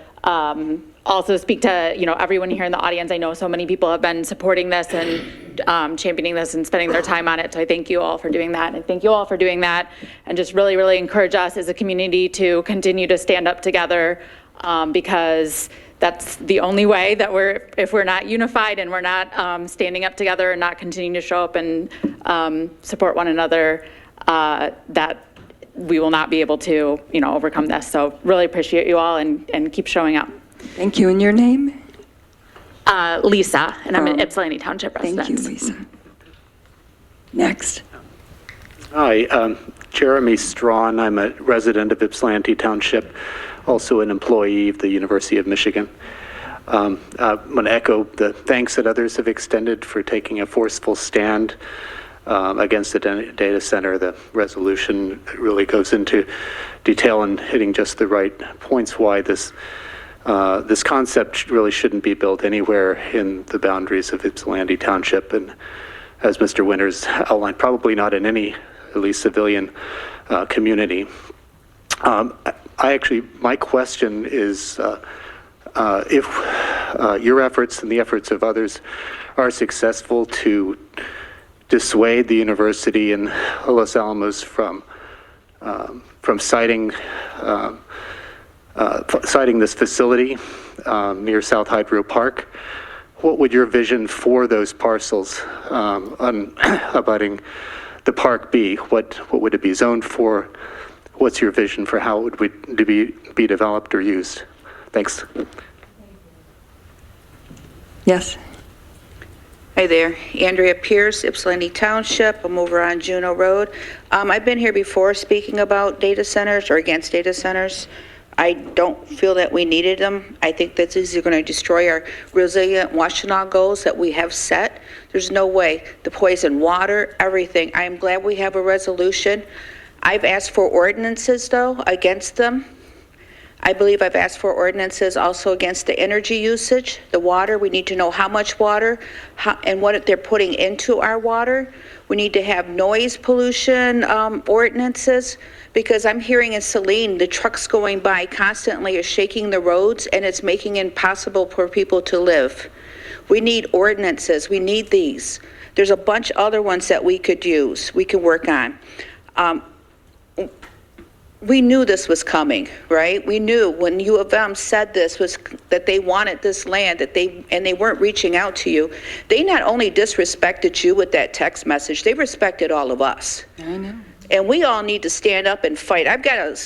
also speak to everyone here in the audience. I know so many people have been supporting this and championing this and spending their time on it. So I thank you all for doing that, and I thank you all for doing that, and just really, really encourage us as a community to continue to stand up together, because that's the only way that if we're not unified and we're not standing up together and not continuing to show up and support one another, that we will not be able to, overcome this. So really appreciate you all, and keep showing up. Thank you. And your name? Lisa, and I'm an Ypsilanti Township resident. Thank you, Lisa. Next. Hi, Jeremy Strawn. I'm a resident of Ypsilanti Township, also an employee of the University of Michigan. I'm going to echo the thanks that others have extended for taking a forceful stand against the data center. The resolution really goes into detail and hitting just the right points why this concept really shouldn't be built anywhere in the boundaries of Ypsilanti Township, and as Mr. Winters outlined, probably not in any, at least civilian community. My question is, if your efforts and the efforts of others are successful to dissuade the university in Los Alamos from citing this facility near South Hydro Park, what would your vision for those parcels abutting the park be? What would it be zoned for? What's your vision for how it would be developed or used? Thanks. Yes. Hi there, Andrea Pierce, Ypsilanti Township. I'm over on Juneau Road. I've been here before speaking about data centers or against data centers. I don't feel that we needed them. I think that these are going to destroy our resilient Washtenaw goals that we have set. There's no way. The poison water, everything. I am glad we have a resolution. I've asked for ordinances, though, against them. I believe I've asked for ordinances also against the energy usage, the water. We need to know how much water and what they're putting into our water. We need to have noise pollution ordinances, because I'm hearing in Saline, the trucks going by constantly are shaking the roads, and it's making it impossible for people to live. We need ordinances. We need these. There's a bunch of other ones that we could use, we can work on. We knew this was coming, right? We knew when U of M said this was that they wanted this land, and they weren't reaching out to you. They not only disrespected you with that text message, they respected all of us. I know. And we all need to stand up and fight.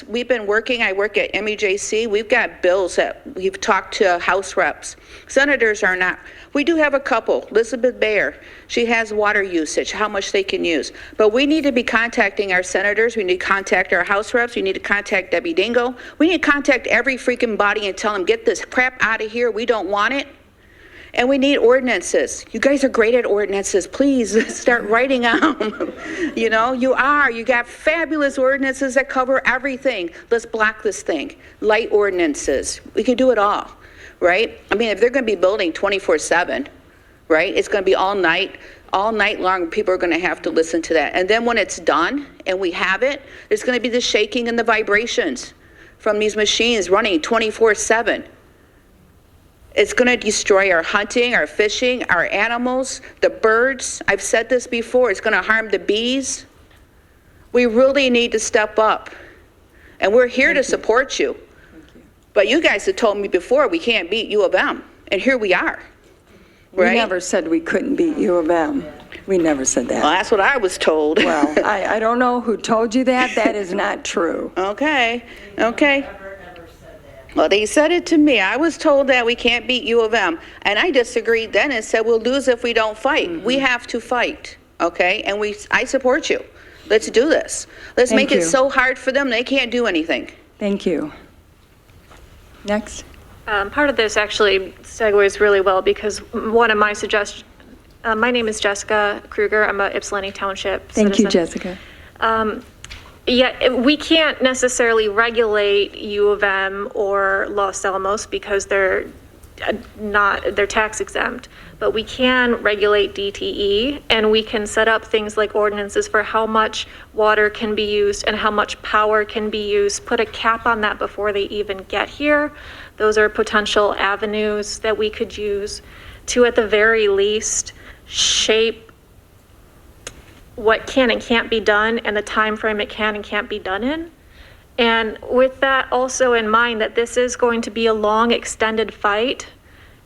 We've been working, I work at MEJC, we've got bills that we've talked to House reps. Senators are not. We do have a couple, Elizabeth Baer, she has water usage, how much they can use. But we need to be contacting our senators, we need to contact our House reps, we need to contact Debbie Dingo. We need to contact every freaking body and tell them, get this crap out of here, we don't want it. And we need ordinances. You guys are great at ordinances. Please start writing them. You got fabulous ordinances that cover everything. Let's block this thing. Light ordinances. We can do it all, right? I mean, if they're going to be building 24/7, right? It's going to be all night long. People are going to have to listen to that. And then when it's done and we have it, there's going to be the shaking and the vibrations from these machines running 24/7. It's going to destroy our hunting, our fishing, our animals, the birds. I've said this before. It's going to harm the bees. We really need to step up. And we're here to support you. But you guys had told me before, we can't beat U of M, and here we are, We right? never said we couldn't beat U of M. We never said Well, that. that's what I was told. Well, I don't know who told you that. That is not true. Okay, okay. Well, they said it to me. I was told that we can't beat U of M, and I disagreed then and said we'll lose if we don't fight. We have to fight, okay? And I support you. Let's do this. Let's Thank make it you. so hard for them, they can't do anything. Thank you. Next. Part of this actually segues really well because one of my suggestions, my name is Jessica Kruger. I'm a Ypsilanti Township Thank you, citizen. Jessica. Yeah, we can't necessarily regulate U of M or Los Alamos because they're tax exempt, but we can regulate DTE, and we can set up things like ordinances for how much water can be used and how much power can be used, put a cap on that before they even get here. Those are potential avenues that we could use to, at the very least, shape what can and can't be done and the time frame it can and can't be done in. And with that also in mind that this is going to be a long, extended fight,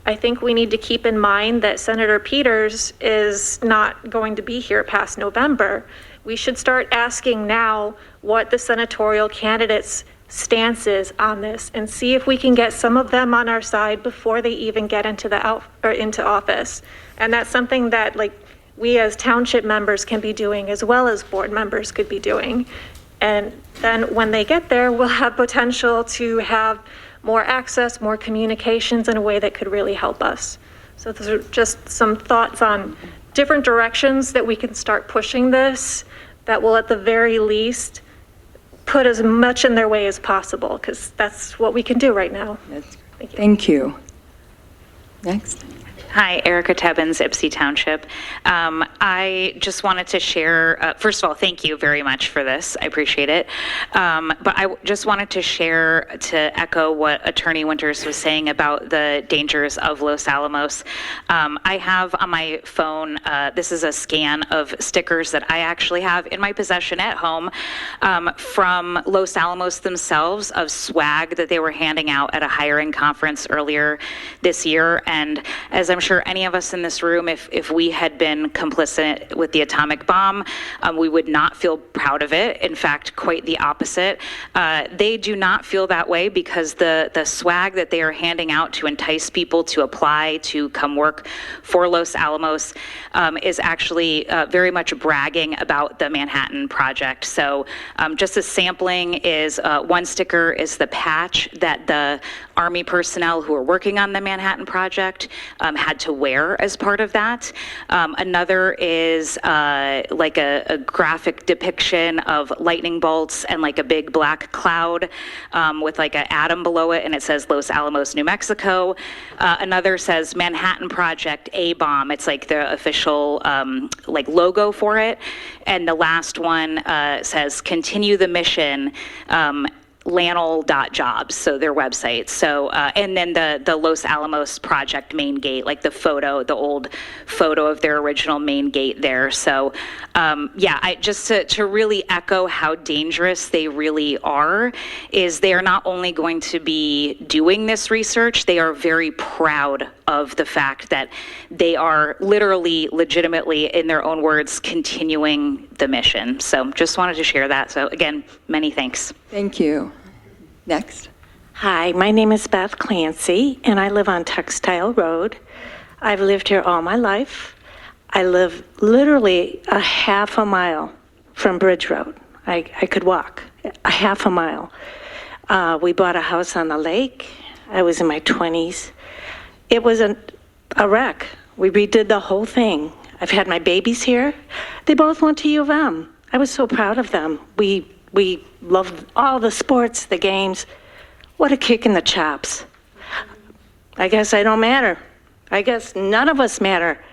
I think we need to keep in mind that Senator Peters is not going to be here past November. We should start asking now what the senatorial candidates' stance is on this and see if we can get some of them on our side before they even get into into office. And that's something that we as township members can be doing as well as board members could be doing. And then when they get there, we'll have potential to have more access, more communications in a way that could really help us. So those are just some thoughts on different directions that we can start pushing this that will at the very least put as much in their way as possible, because that's what we can do right now. Thank you. Thank you. Next. Hi, Erica Tebbins, Ypsi Township. I just wanted to share, first of all, thank you very much for this. I appreciate it. But I just wanted to share, to echo what Attorney Winters was saying about the dangers of Los Alamos. I have on my phone, this is a scan of stickers that I actually have in my possession at home from Los Alamos themselves, of swag that they were handing out at a hiring conference earlier this year. And as I'm sure any of us in this room, if we had been complicit with the atomic bomb, we would not feel proud of it. In fact, quite the opposite. They do not feel that way because the swag that they are handing out to entice people to apply to come work for Los Alamos is actually very much bragging about the Manhattan Project. So just a sampling is one sticker is the patch that the Army personnel who are working on the Manhattan Project had to wear as part of that. Another is like a graphic depiction of lightning bolts and like a big black cloud with like an atom below it, and it says Los Alamos, New Mexico. Another says Manhattan Project A-bomb. It's like the official like logo for it. And the last one says continue the mission, lanol.jobs, so their website. So, and then the Los Alamos Project main gate, like the photo, the old photo of their original main gate there. So, yeah, just to really echo how dangerous they really are, is they are not only going to be doing this research, they are very proud of the fact that they are literally, legitimately, in their own words, continuing the mission. So just wanted to share that. So again, many thanks. Thank you. Next. Hi, my name is Beth Clancy, and I live on Textile Road. I've lived here all my life. I live literally a half a mile from Bridge Road. I could walk a half a mile. We bought a house on the lake. I was in my 20s. It was a wreck. We redid the whole thing. I've had my babies here. They both went to U of M. I was so proud of them. We loved all the sports, the games. What a kick in the chops. I guess I don't matter. I guess none of us matter.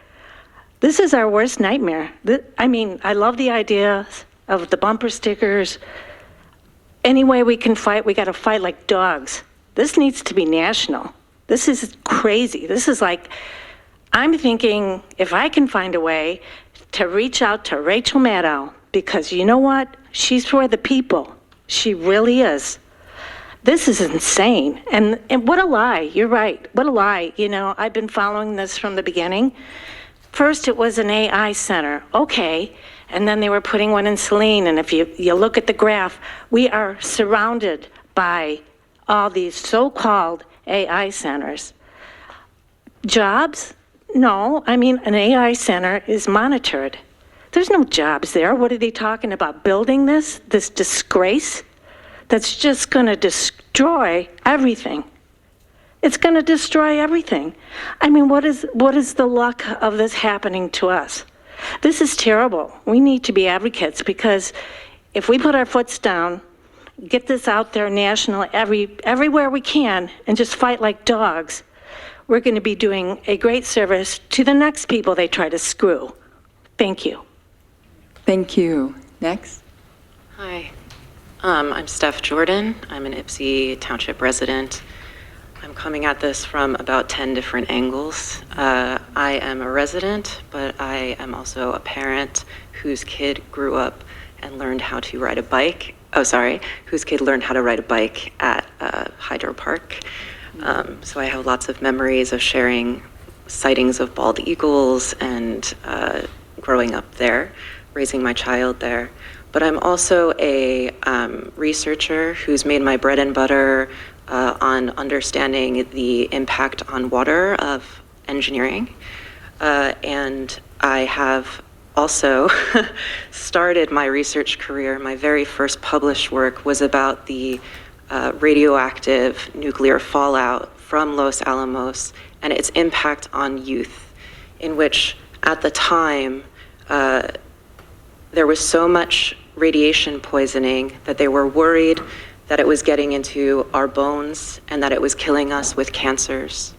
This is our worst nightmare. I mean, I love the idea of the bumper stickers. Any way we can fight, we got to fight like dogs. This needs to be national. This is crazy. This is like, I'm thinking if I can find a way to reach out to Rachel Maddow, because you know what? She's for the people. She really is. This is insane. And what a lie. You're right. What a lie. You know, I've been following this from the beginning. First, it was an AI center. Okay. And then they were putting one in Saline. And if you look at the graph, we are surrounded by all these so-called AI centers. Jobs? No. I mean, an AI center is monitored. There's no jobs there. What are they talking about? Building this disgrace that's just going to destroy everything. It's going to destroy everything. I mean, what is the luck of this happening to us? This is terrible. We need to be advocates, because if we put our foots down, get this out there nationally, everywhere we can, and just fight like dogs, we're going to be doing a great service to the next people they try to screw. Thank you. Thank you. Next. Hi, I'm Steph Jordan. I'm an Ypsi Township resident. I'm coming at this from about 10 different angles. I am a resident, but I am also a parent whose kid grew up and learned how to ride a bike. Whose kid learned how to ride a bike at Hydro Park. So I have lots of memories of sharing sightings of bald eagles and growing up there, raising my child there. But I'm also a researcher who's made my bread and butter on understanding the impact on water of engineering. And I have also started my research career. My very first published work was about the radioactive nuclear fallout from Los Alamos and its impact on youth, in which at the time there was so much radiation poisoning that they were worried that it was getting into our bones and that it was killing us with cancers.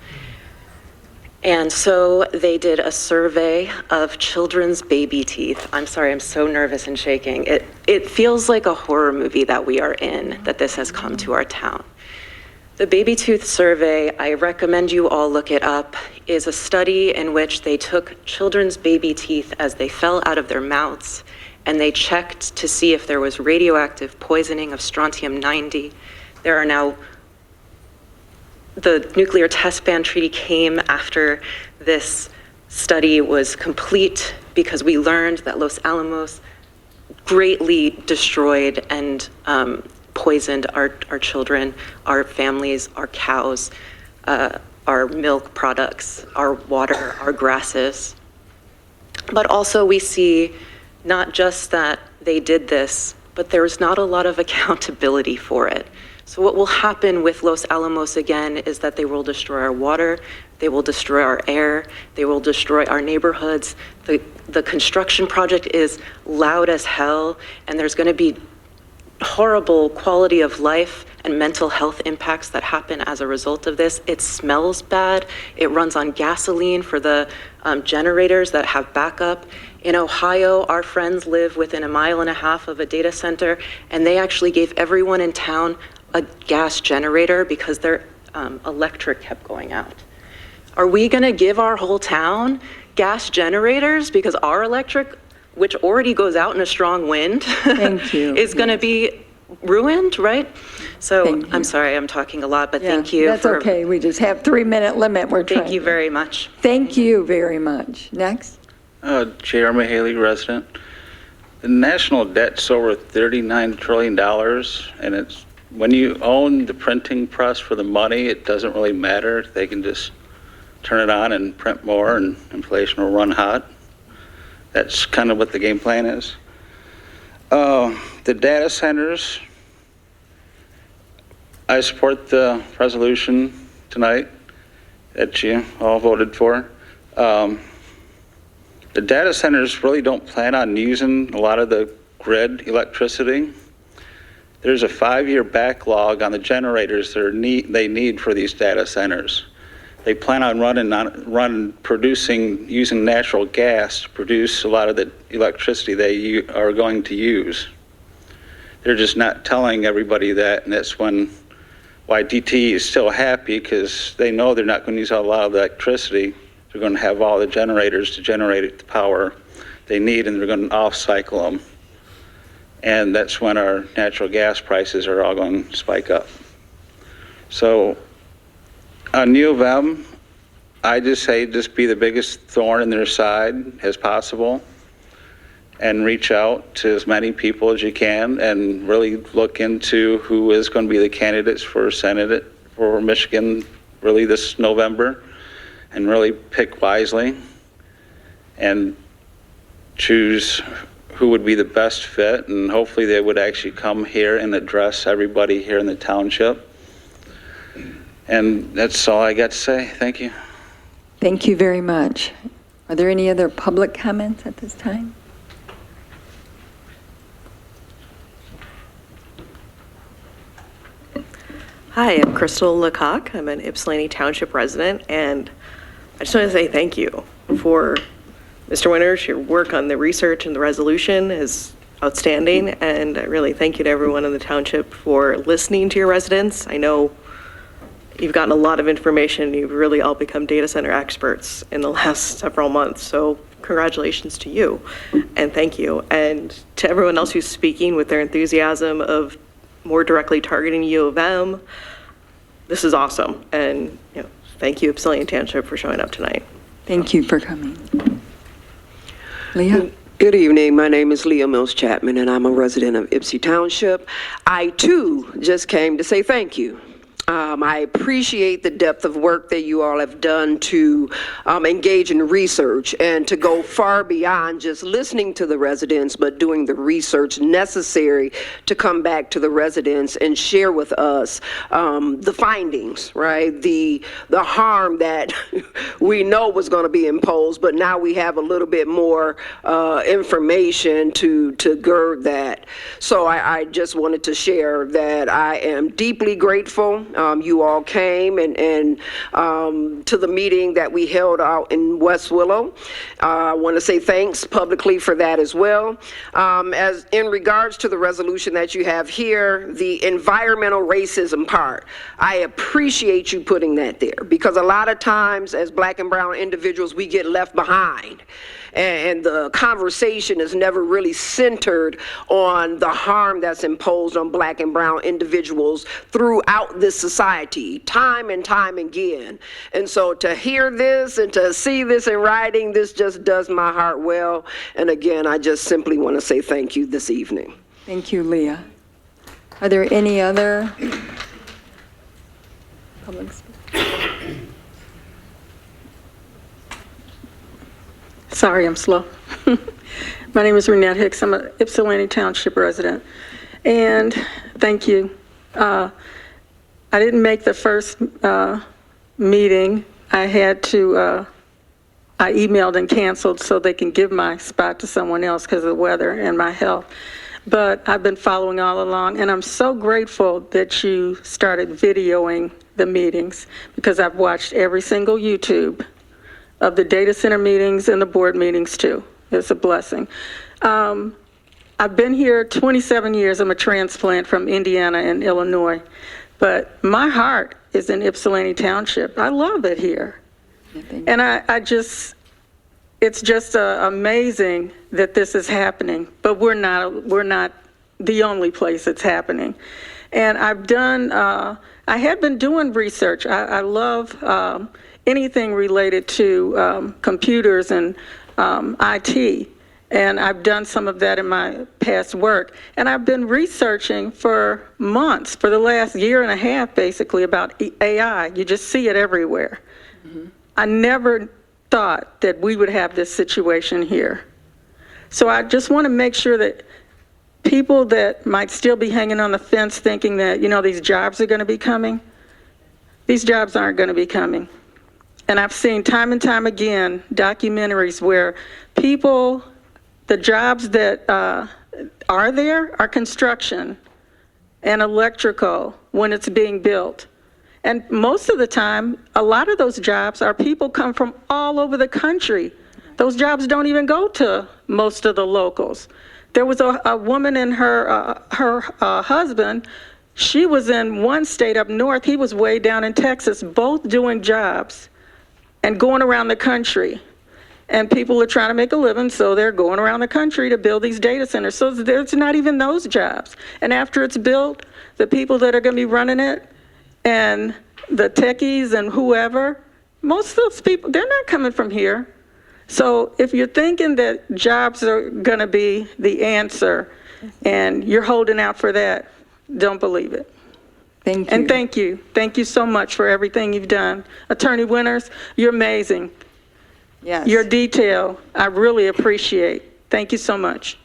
And so they did a survey of children's baby teeth. I'm sorry, I'm so nervous and shaking. It feels like a horror movie that we are in, that this has come to our town. The baby tooth survey, I recommend you all look it up, is a study in which they took children's baby teeth as they fell out of their mouths, and they checked to see if there was radioactive poisoning of strontium-90. There are now, the nuclear test ban treaty came after this study was complete, because we learned that Los Alamos greatly destroyed and poisoned our children, our families, our cows, our milk products, our water, our grasses. But also we see not just that they did this, but there's not a lot of accountability for it. So what will happen with Los Alamos again is that they will destroy our water, they will destroy our air, they will destroy our neighborhoods. The construction project is loud as hell, and there's going to be horrible quality of life and mental health impacts that happen as a result of this. It smells bad. It runs on gasoline for the generators that have backup. In Ohio, our friends live within 1.5 miles of a data center, and they actually gave everyone in town a gas generator because their electric kept going out. Are we going to give our whole town gas generators because our electric, which already goes out in a strong wind, is going to be ruined, right? So I'm sorry, I'm talking a lot, but thank you. That's okay. We just have 3-minute limit. Thank you very much. Thank you very much. Next. Jeremy Haley, resident. The national debt's over $39 trillion, and it's when you own the printing press for the money, it doesn't really matter. They can just turn it on and print more, and inflation will run hot. That's kind of what the game plan is. The data centers, I support the resolution tonight that you all voted for. The data centers really don't plan on using a lot of the grid electricity. There's a 5-year backlog on the generators they need for these data centers. They plan on producing using natural gas to produce a lot of the electricity they are going to use. They're just not telling everybody that, and that's why DTE is still happy, because they know they're not going to use a lot of electricity. They're going to have all the generators to generate the power they need, and they're going to off-cycle them. And that's when our natural gas prices are all going to spike up. So on U of M, I just say just be the biggest thorn in their side as possible and reach out to as many people as you can and really look into who is going to be the candidates for Senate for Michigan really this November, and really pick wisely and choose who would be the best fit, and hopefully they would actually come here and address everybody here in the township. And that's all I got to say. Thank you. Thank you very much. Are there any other public comments at this time? Hi, I'm Crystal Lecoq. I'm an Ypsilanti Township resident, and I just want to say thank you for Mr. Winters. Your work on the research and the resolution is outstanding, and I really thank you to everyone in the township for listening to your residents. I know you've gotten a lot of information. You've really all become data center experts in the last several months, so congratulations to you, and thank you. And to everyone else who's speaking with their enthusiasm of more directly targeting U of M, this is awesome. And thank you, Ypsilanti Township, for showing up tonight. Thank you for coming. Leah? Good evening. My name is Leah Mills Chapman, and I'm a resident of Ypsi Township. I, too, just came to say thank you. I appreciate the depth of work that you all have done to engage in research and to go far beyond just listening to the residents, but doing the research necessary to come back to the residents and share with us the findings, right? The harm that we know was going to be imposed, but now we have a little bit more information to gird that. So I just wanted to share that I am deeply grateful. You all came and to the meeting that we held out in West Willow. I want to say thanks publicly for that as well. As in regards to the resolution that you have here, the environmental racism part, I appreciate you putting that there, because a lot of times as Black and brown individuals, we get left behind. And the conversation is never really centered on the harm that's imposed on Black and brown individuals throughout this society, time and time again. And so to hear this and to see this in writing, this just does my heart well. And again, I just simply want to say thank you this evening. Thank you, Leah. Are there any other public speakers? Sorry, I'm slow. My name is Renette Hicks. I'm an Ypsilanti Township resident. And thank you. I didn't make the first meeting. I had to, I emailed and canceled so they can give my spot to someone else because of the weather and my health. But I've been following all along, and I'm so grateful that you started videoing the meetings, because I've watched every single YouTube of the data center meetings and the board meetings too. It's a blessing. I've been here 27 years. I'm a transplant from Indiana and Illinois, but my heart is in Ypsilanti Township. I love it here. And it's just amazing that this is happening, but we're not the only place it's happening. And I had been doing research. I love anything related to computers and IT. And I've done some of that in my past work. And I've been researching for months, for the last year and a half, basically, about AI. You just see it everywhere. Mm-hmm. I never thought that we would have this situation here. So I just want to make sure that people that might still be hanging on the fence thinking that, these jobs are going to be coming, these jobs aren't going to be coming. And I've seen time and time again documentaries where people, the jobs that are there are construction and electrical when it's being built. And most of the time, a lot of those jobs are people come from all over the country. Those jobs don't even go to most of the locals. There was a woman and her husband. She was in one state up north. He was way down in Texas, both doing jobs and going around the country. And people are trying to make a living, so they're going around the country to build these data centers. So there's not even those jobs. And after it's built, the people that are going to be running it, and the techies and whoever, most of those people, they're not coming from here. So if you're thinking that jobs are going to be the answer and you're holding out for that, don't believe it. Thank you. And thank you. Thank you so much for everything you've done. Attorney Winters, you're amazing. Yes. Your detail, I really appreciate. Thank you so much.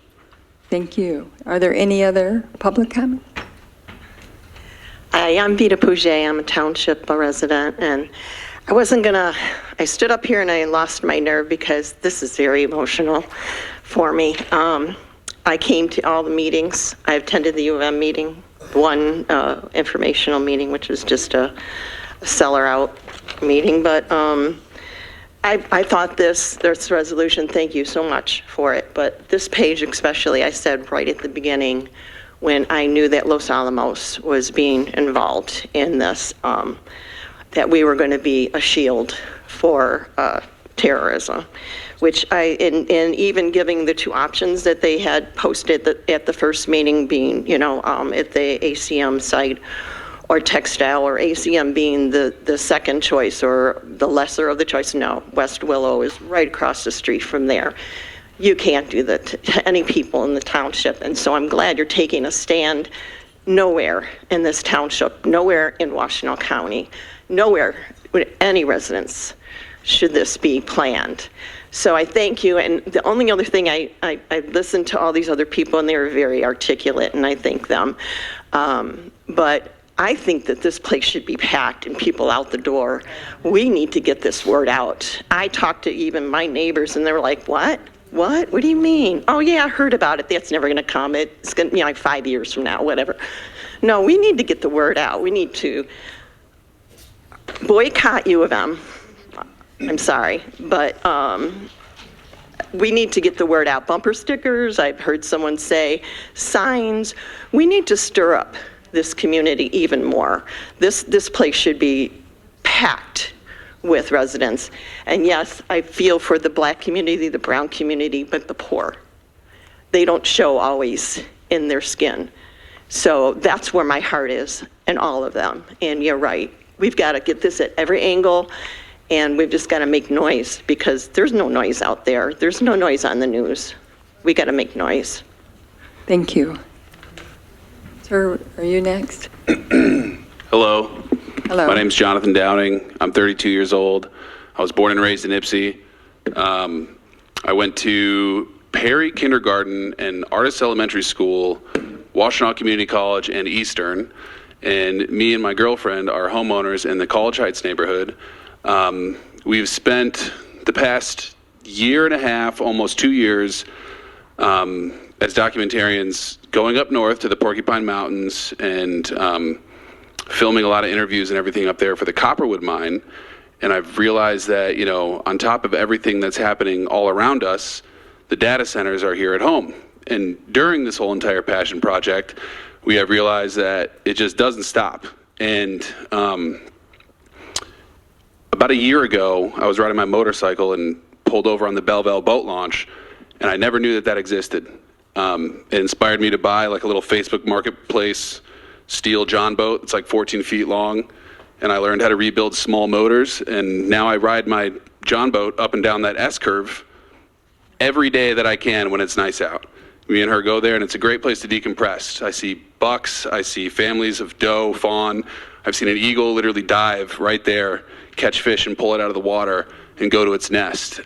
Thank you. Are there any other public comments? Hi, I'm Vita Pouget. I'm a township resident, and I stood up here and I lost my nerve because this is very emotional for me. I came to all the meetings. I attended the U of M meeting, one informational meeting, which was just a seller out meeting, but I thought this resolution, thank you so much for it, but this page especially, I said right at the beginning, when I knew that Los Alamos was being involved in this, that we were going to be a shield for terrorism, which in even giving the two options that they had posted at the first meeting being, at the ACM site or textile, or ACM being the second choice or the lesser of the choice. No, West Willow is right across the street from there. You can't do that to any people in the township. And so I'm glad you're taking a stand. Nowhere in this township, nowhere in Washtenaw County, nowhere with any residents should this be planned. So I thank you. And the only other thing, I listened to all these other people and they were very articulate and I thank them. But I think that this place should be packed and people out the door. We need to get this word out. I talked to even my neighbors and they were like, what? What? What do you mean? Oh yeah, I heard about it. That's never going to come. It's going to be like 5 years from now, whatever. No, we need to get the word out. We need to boycott U of M. I'm sorry, but we need to get the word out. Bumper stickers, I've heard someone say, signs. We need to stir up this community even more. This place should be packed with residents. And yes, I feel for the black community, the brown community, but the poor. They don't show always in their skin. So that's where my heart is in all of them. And you're right. We've got to get this at every angle, and we've just got to make noise because there's no noise out there. There's no noise on the news. We got to make noise. Thank you. Sir, are you next? Hello. Hello. My name's Jonathan Downing. I'm 32 years old. I was born and raised in Ypsi. I went to Perry Kindergarten and Artist Elementary School, Washtenaw Community College, and Eastern. And me and my girlfriend are homeowners in the College Heights neighborhood. We've spent the past year and a half, almost 2 years, as documentarians going up north to the Porcupine Mountains and filming a lot of interviews and everything up there for the Copperwood mine. And I've realized that, on top of everything that's happening all around us, the data centers are here at home. And during this whole entire passion project, we have realized that it just doesn't stop. And about a year ago, I was riding my motorcycle and pulled over on the Belleville boat launch, and I never knew that existed. It inspired me to buy like a little Facebook marketplace steel John boat. It's like 14 feet long, and I learned how to rebuild small motors, and now I ride my John boat up and down that S-curve every day that I can when it's nice out. Me and her go there, and it's a great place to decompress. I see bucks, I see families of doe, fawn. I've seen an eagle literally dive right there, catch fish and pull it out of the water and go to its nest.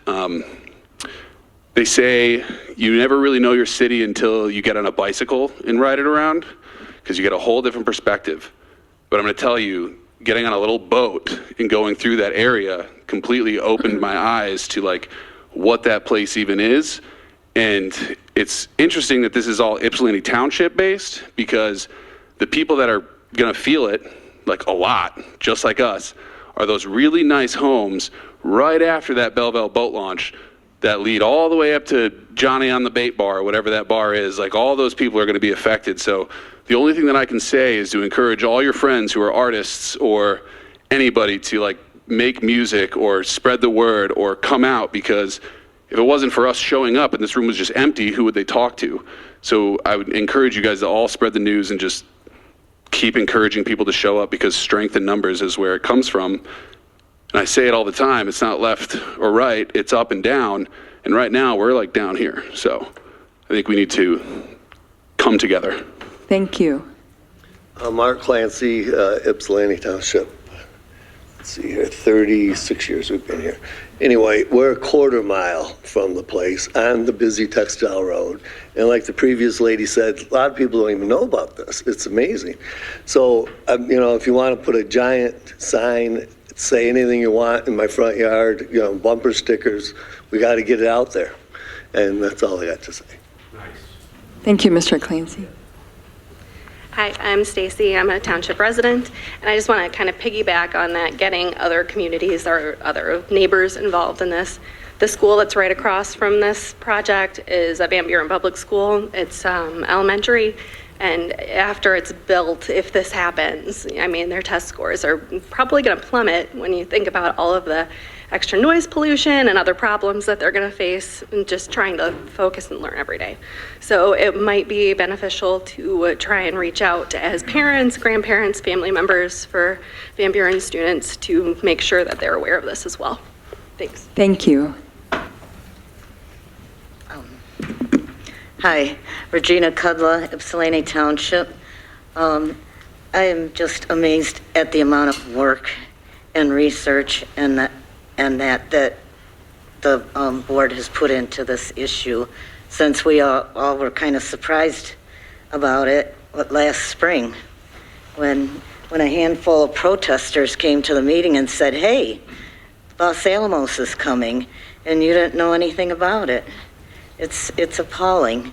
They say you never really know your city until you get on a bicycle and ride it around, because you get a whole different perspective. But I'm going to tell you, getting on a little boat and going through that area completely opened my eyes to like what that place even is. And it's interesting that this is all Ypsilanti Township based, because the people that are going to feel it, like a lot, just like us, are those really nice homes right after that Belleville boat launch that lead all the way up to Johnny on the Bait Bar, or whatever that bar is. Like, all those people are going to be affected. So the only thing that I can say is to encourage all your friends who are artists or anybody to like make music or spread the word or come out, because if it wasn't for us showing up and this room was just empty, who would they talk to? So I would encourage you guys to all spread the news and just keep encouraging people to show up because strength in numbers is where it comes from. And I say it all the time, it's not left or right, it's up and down. And right now we're like down here. So I think we need to come together. Thank you. Mark Clancy, Ypsilanti Township. Let's see here, 36 years we've been here. Anyway, we're a quarter mile from the place on the busy textile road. And like the previous lady said, a lot of people don't even know about this. It's amazing. So, you know, if you want to put a giant sign, say anything you want in my front yard, you know, bumper stickers, we got to get it out there. And that's all I got to say. Thank you, Mr. Clancy. Hi, I'm Stacy. I'm a township resident, and I just want to kind of piggyback on that, getting other communities or other neighbors involved in this. The school that's right across from this project is a Van Buren Public School. It's elementary, and after it's built, if this happens, I mean, their test scores are probably going to plummet when you think about all of the extra noise pollution and other problems that they're going to face and just trying to focus and learn every day. So it might be beneficial to try and reach out as parents, grandparents, family members for Van Buren students to make sure that they're aware of this as well. Thanks. Thank you. Hi, Regina Kudla, Ypsilanti Township. I am just amazed at the amount of work and research and that the board has put into this issue, since we all were kind of surprised about it last spring when a handful of protesters came to the meeting and said, hey, Los Alamos is coming, and you didn't know anything about it. It's appalling.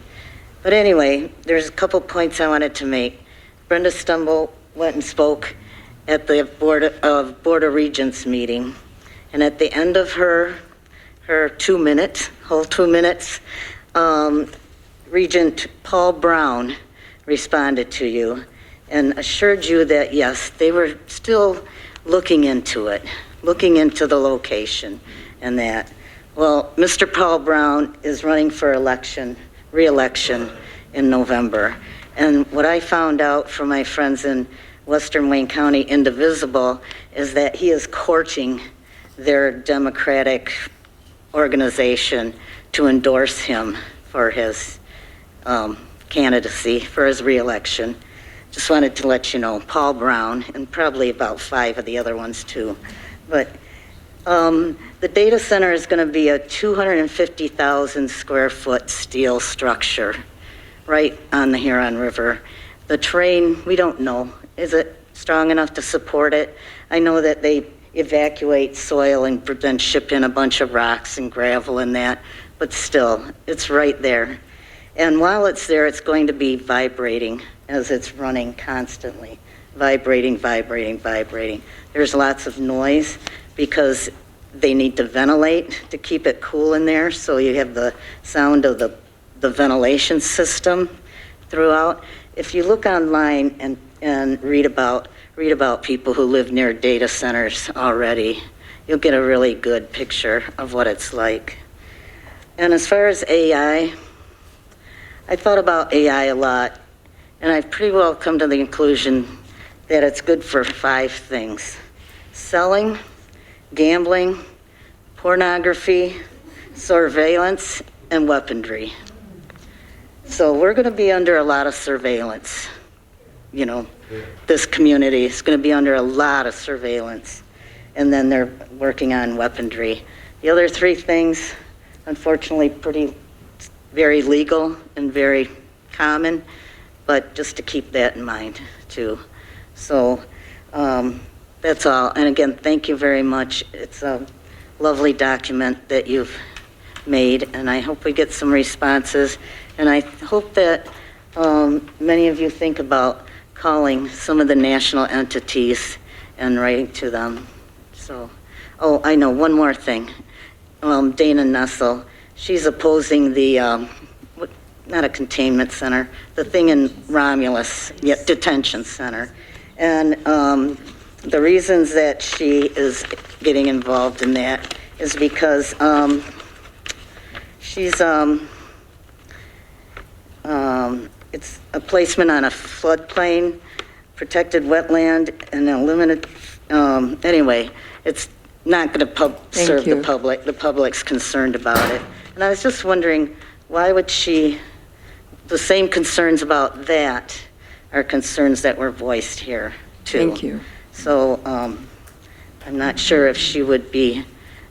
But anyway, there's a couple points I wanted to make. Brenda Stumble went and spoke at the Board of Regents meeting. And at the end of her 2 minutes, whole 2 minutes, Regent Paul Brown responded to you and assured you that, yes, they were still looking into it, looking into the location and that. Well, Mr. Paul Brown is running for re-election in November. And what I found out from my friends in Western Wayne County Indivisible is that he is courting their Democratic organization to endorse him for his candidacy, for his reelection. Just wanted to let you know, Paul Brown, and probably about 5 of the other ones too. But the data center is going to be a 250,000 square foot steel structure right on the Huron River. The terrain, we don't know. Is it strong enough to support it? I know that they evacuate soil and then ship in a bunch of rocks and gravel and that, but still, it's right there. And while it's there, it's going to be vibrating as it's running constantly. Vibrating, vibrating, vibrating. There's lots of noise because they need to ventilate to keep it cool in there, so you have the sound of the ventilation system throughout. If you look online and read about people who live near data centers already, you'll get a really good picture of what it's like. And as far as AI, I thought about AI a lot, and I've pretty well come to the conclusion that it's good for 5 things: selling, gambling, pornography, surveillance, and weaponry. So we're going to be under a lot of surveillance. You know, this community is going to be under a lot of surveillance. And then they're working on weaponry. The other 3 things, unfortunately, very legal and very common, but just to keep that in mind too. So that's all. And again, thank you very much. It's a lovely document that you've made, and I hope we get some responses. And I hope that many of you think about calling some of the national entities and writing to them. So, oh, I know, one more thing. Dana Nessel, she's opposing the, not a containment center, the thing in Romulus, detention center. And the reasons that she is getting involved in that is because she's, it's a placement on a floodplain protected wetland and a limited, anyway, it's not going to serve the public. The public's concerned about it. And I was just wondering, why would the same concerns about that are concerns that were voiced here, too. Thank you. So I'm not sure if she would be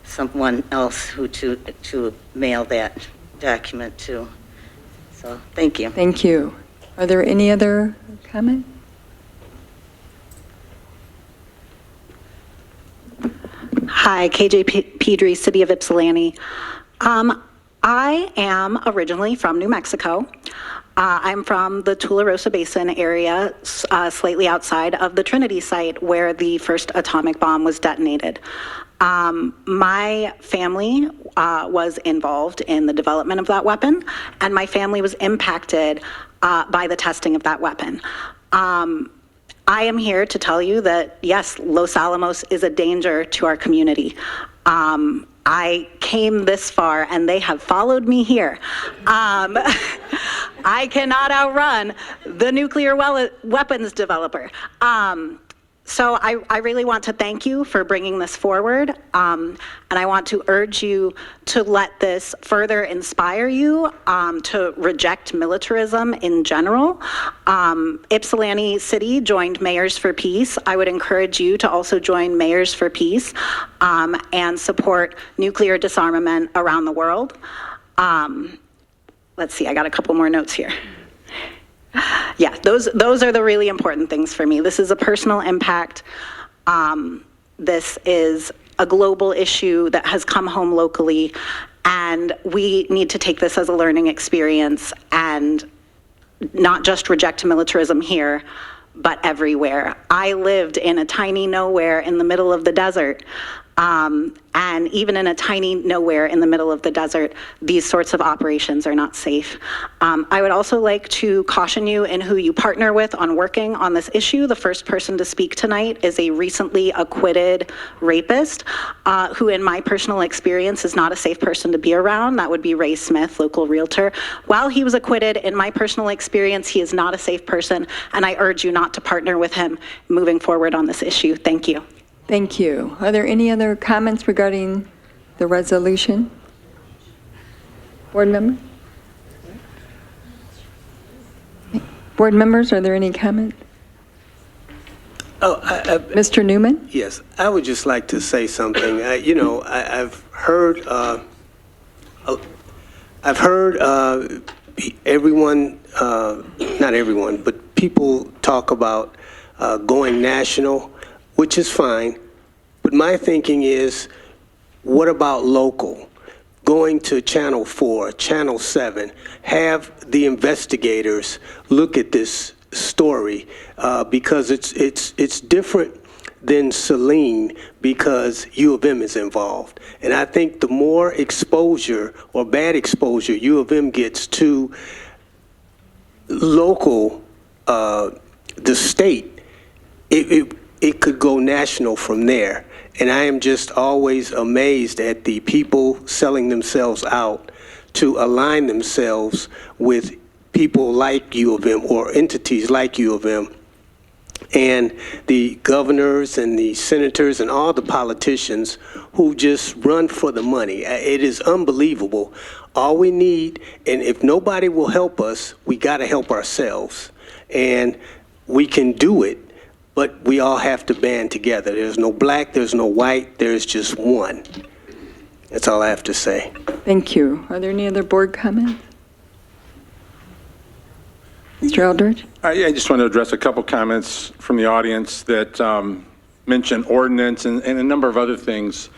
someone else who to mail that document to. So, thank you. Thank you. Are there any other comments? Hi, KJ Pedri, City of Ypsilanti. I am originally from New Mexico. I'm from the Tularosa Basin area, slightly outside of the Trinity site where the first atomic bomb was detonated. My family was involved in the development of that weapon, and my family was impacted by the testing of that weapon. I am here to tell you that, yes, Los Alamos is a danger to our community. I came this far, and they have followed me here. I cannot outrun the nuclear weapons developer. So I really want to thank you for bringing this forward, and I want to urge you to let this further inspire you to reject militarism in general. Ypsilanti City joined Mayors for Peace. I would encourage you to also join Mayors for Peace and support nuclear disarmament around the world. Let's see, I got a couple more notes here. Yeah, those are the really important things for me. This is a personal impact. This is a global issue that has come home locally, and we need to take this as a learning experience and not just reject militarism here, but everywhere. I lived in a tiny nowhere in the middle of the desert. And even in a tiny nowhere in the middle of the desert, these sorts of operations are not safe. I would also like to caution you in who you partner with on working on this issue. The first person to speak tonight is a recently acquitted rapist, who in my personal experience is not a safe person to be around. That would be Ray Smith, local realtor. While he was acquitted, in my personal experience, he is not a safe person, and I urge you not to partner with him moving forward on this issue. Thank you. Thank you. Are there any other comments regarding the resolution? Board members? Board members, are there any comments? Mr. Newman? Yes, I would just like to say something. I've heard everyone, not everyone, but people talk about going national, which is fine, but my thinking is, what about local? Going to Channel 4, Channel 7, have the investigators look at this story, because it's different than Saline because U of M is involved. And I think the more exposure or bad exposure U of M gets to local, the state, it could go national from there. And I am just always amazed at the people selling themselves out to align themselves with people like U of M or entities like U of M. And the governors and the senators and all the politicians who just run for the money. It is unbelievable. All we need, and if nobody will help us, we got to help ourselves. And we can do it. But we all have to band together. There's no black, there's no white, there's just one. That's all I have to say. Thank you. Are there any other board comments? Mr. Eldridge? I just want to address a couple comments from the audience that mention ordinance and a number of other things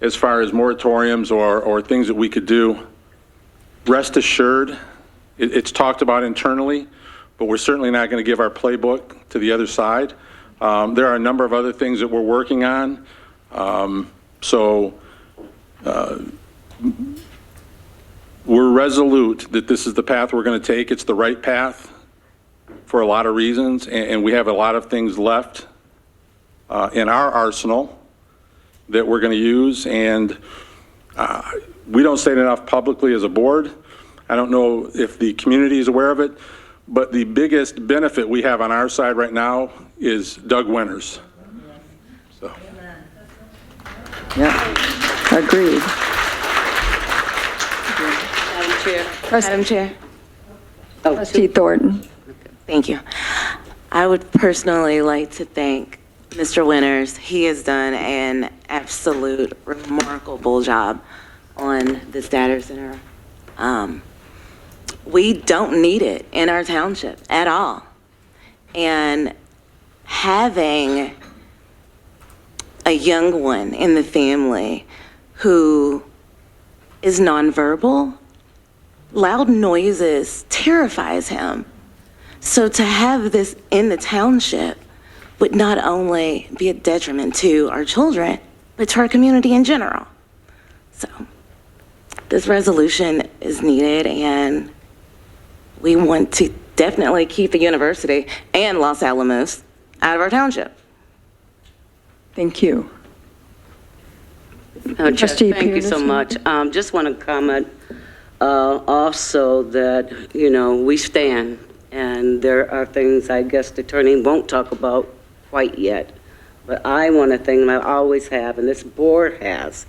as far as moratoriums or things that we could do. Rest assured, it's talked about internally, but we're certainly not going to give our playbook to the other side. There are a number of other things that we're working on. We're resolute that this is the path we're going to take. It's the right path for a lot of reasons, and we have a lot of things left in our arsenal that we're going to use, and we don't say it enough publicly as a board. I don't know if the community is aware of it, but the biggest benefit we have on our side right now is Doug Winters. So. Yeah, agreed. Madam Chair. Madam Chair. Trustee Thornton. Thank you. I would personally like to thank Mr. Winters. He has done an absolute remarkable job on this data center. We don't need it in our township at all. And having a young one in the family who is nonverbal, loud noises terrifies him. So to have this in the township would not only be a detriment to our children, but to our community in general. So this resolution is needed, and we want to definitely keep the university and Los Alamos out of our township. Thank you. Trustee, thank you so much. Just want to comment also that, you know, we stand, and there are things I guess the attorney won't talk about quite yet. But I want to thank, and I always have, and this board has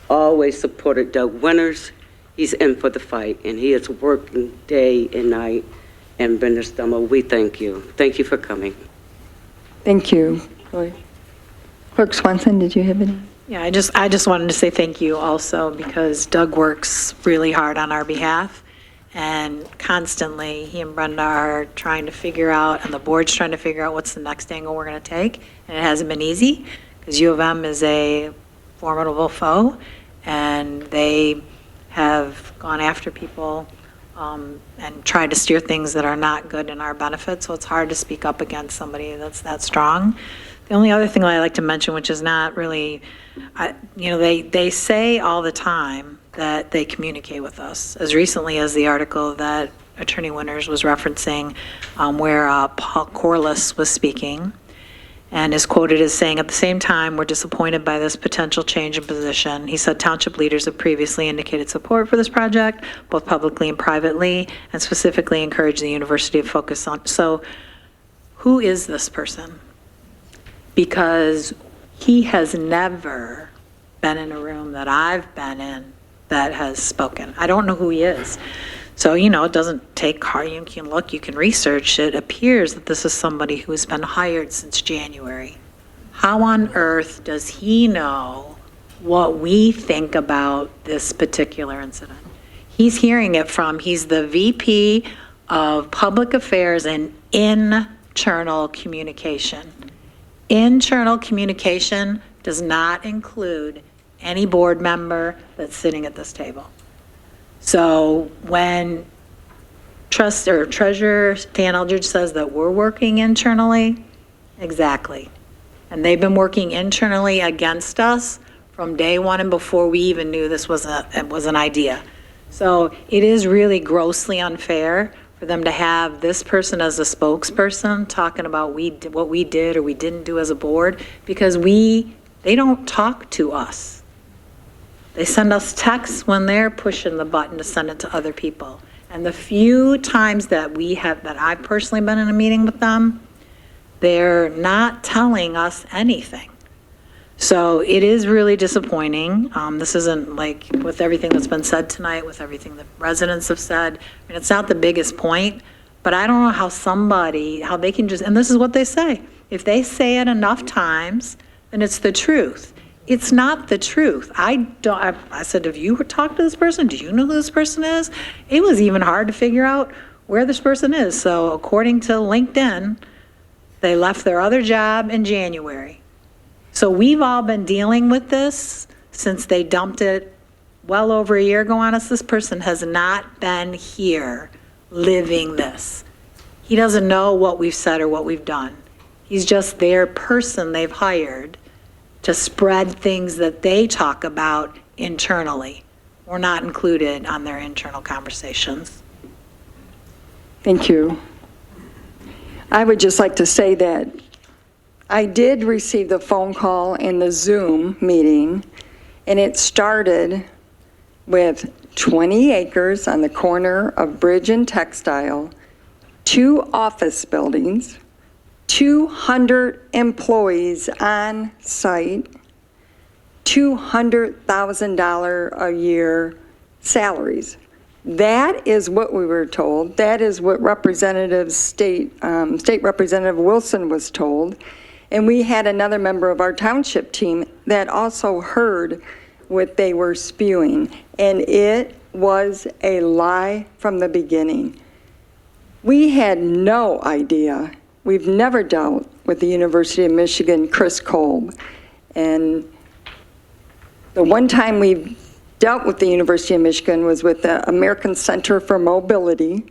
always supported Doug Winters. He's in for the fight, and he is working day and night. And Brenda Stummer, we thank you. Thank you for coming. Thank you. Clerk Swanson, did you have any? Yeah, I just wanted to say thank you also, because Doug works really hard on our behalf, and constantly he and Brenda are trying to figure out, and the board's trying to figure out what's the next angle we're going to take, and it hasn't been easy, because U of M is a formidable foe, and they have gone after people and tried to steer things that are not good in our benefit, so it's hard to speak up against somebody that's that strong. The only other thing I like to mention, which is not really, they say all the time that they communicate with us. As recently as the article that Attorney Winters was referencing, where Paul Corliss was speaking, and is quoted as saying, "At the same time, we're disappointed by this potential change in position." He said township leaders have previously indicated support for this project, both publicly and privately, and specifically encouraged the university to focus on. So who is this person? Because he has never been in a room that I've been in that has spoken. I don't know who he is. So, it doesn't take hard. You can look, you can research. It appears that this is somebody who's been hired since January. How on earth does he know what we think about this particular incident? He's hearing it he's the VP of Public Affairs and Internal Communication. Internal communication does not include any board member that's sitting at this table. So when Treasurer Dan Eldridge says that we're working internally, exactly. And they've been working internally against us from day one and before we even knew this was an idea. So it is really grossly unfair for them to have this person as a spokesperson talking about what we did or we didn't do as a board, because they don't talk to us. They send us texts when they're pushing the button to send it to other people. And the few times that I've personally been in a meeting with them, they're not telling us anything. So it is really disappointing. This isn't like with everything that's been said tonight, with everything that residents have said. I mean, it's not the biggest point, but I don't know how they can just, and this is what they say. If they say it enough times, then it's the truth. It's not the truth. I said, have you talked to this person? Do you know who this person is? It was even hard to figure out where this person is. So according to LinkedIn, they left their other job in January. So we've all been dealing with this since they dumped it well over a year ago on us. This person has not been here living this. He doesn't know what we've said or what we've done. He's just their person they've hired to spread things that they talk about internally. We're not included on their internal conversations. Thank you. I would just like to say that I did receive the phone call in the Zoom meeting, and it started with 20 acres on the corner of Bridge and Textile, 2 office buildings, 200 employees on site, $200,000 a year salaries. That is what we were told. That is what State Representative Wilson was told. And we had another member of our township team that also heard what they were spewing. And it was a lie from the beginning. We had no idea. We've never dealt with the University of Michigan, Chris Kolb. And the one time we dealt with the University of Michigan was with the American Center for Mobility.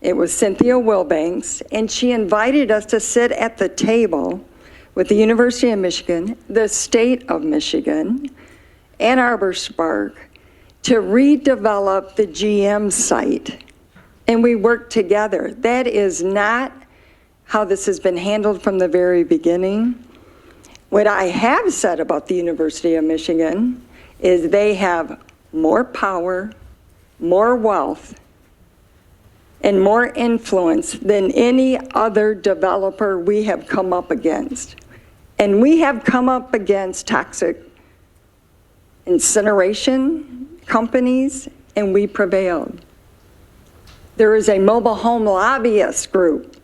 It was Cynthia Wilbanks, and she invited us to sit at the table with the University of Michigan, the state of Michigan, Ann Arbor Spark, to redevelop the GM site. And we worked together. That is not how this has been handled from the very beginning. What I have said about the University of Michigan is they have more power, more wealth, and more influence than any other developer we have come up against. And we have come up against toxic incineration companies, and we prevailed. There is a mobile home lobbyist group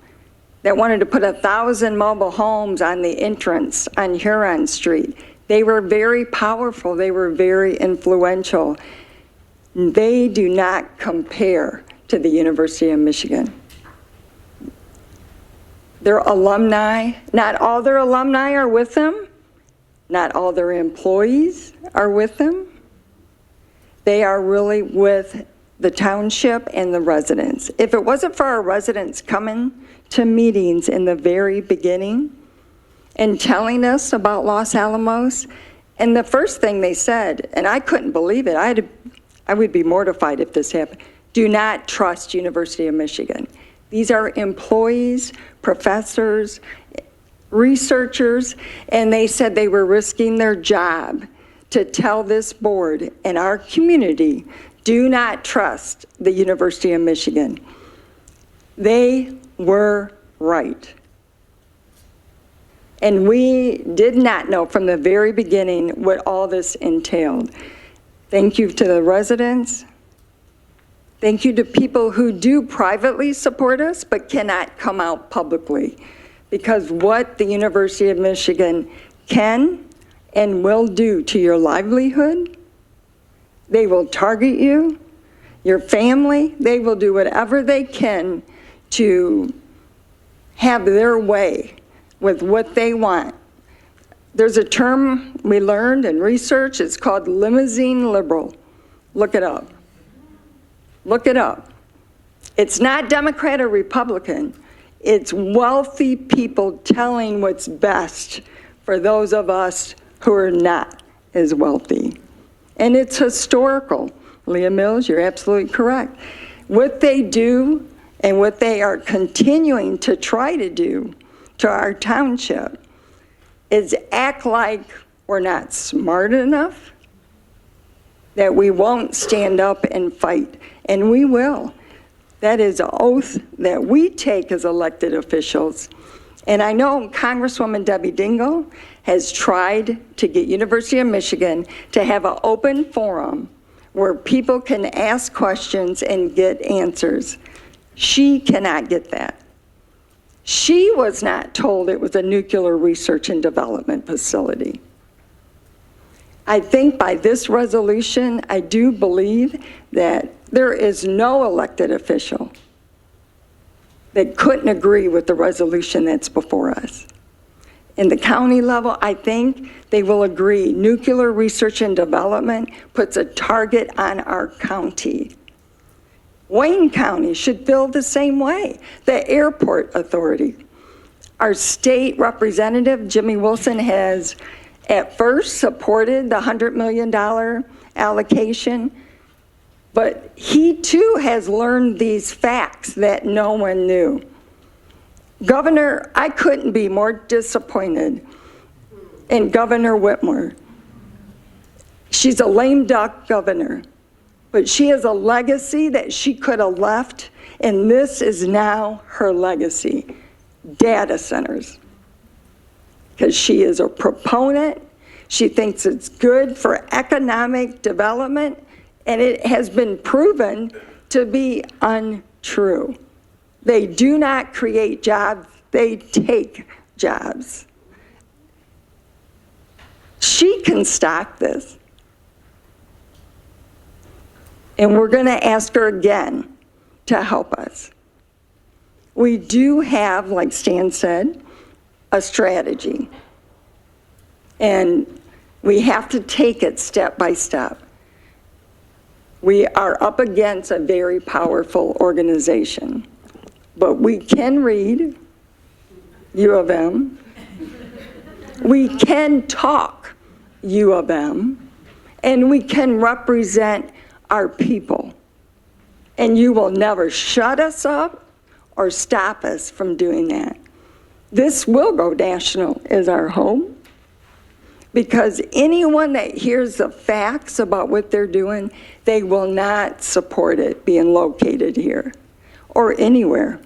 that wanted to put 1,000 mobile homes on the entrance on Huron Street. They were very powerful. They were very influential. They do not compare to the University of Michigan. Their alumni, not all their alumni are with them. Not all their employees are with them. They are really with the township and the residents. If it wasn't for our residents coming to meetings in the very beginning and telling us about Los Alamos, and the first thing they said, and I couldn't believe it, I would be mortified if this happened, do not trust University of Michigan. These are employees, professors, researchers, and they said they were risking their job to tell this board and our community, do not trust the University of Michigan. They were right. And we did not know from the very beginning what all this entailed. Thank you to the residents. Thank you to people who do privately support us but cannot come out publicly. Because what the University of Michigan can and will do to your livelihood, they will target you, your family, they will do whatever they can to have their way with what they want. There's a term we learned in research, it's called limousine liberal. Look it up. Look it up. It's not Democrat or Republican. It's wealthy people telling what's best for those of us who are not as wealthy. And it's historical. Leah Mills, you're absolutely correct. What they do and what they are continuing to try to do to our township is act like we're not smart enough, that we won't stand up and fight, and we will. That is an oath that we take as elected officials. And I know Congresswoman Debbie Dingell has tried to get University of Michigan to have an open forum where people can ask questions and get answers. She cannot get that. She was not told it was a nuclear research and development facility. I think by this resolution, I do believe that there is no elected official that couldn't agree with the resolution that's before us. In the county level, I think they will agree nuclear research and development puts a target on our county. Wayne County should feel the same way. The airport authority. Our state representative, Jimmy Wilson, has at first supported the $100 million allocation, but he too has learned these facts that no one knew. Governor, I couldn't be more disappointed in Governor Whitmer. She's a lame duck governor. but she has a legacy that she could have left, and this is now her legacy, data centers. Because she is a proponent, she thinks it's good for economic development, and it has been proven to be untrue. They do not create jobs, they take jobs. She can stop this. And we're going to ask her again to help us. We do have, like Stan said, a strategy. And we have to take it step by step. We are up against a very powerful organization, but we can read U of M. We can talk U of M, and we can represent our people. And you will never shut us up or stop us from doing that. This will go national is our hope, because anyone that hears the facts about what they're doing, they will not support it being located here or anywhere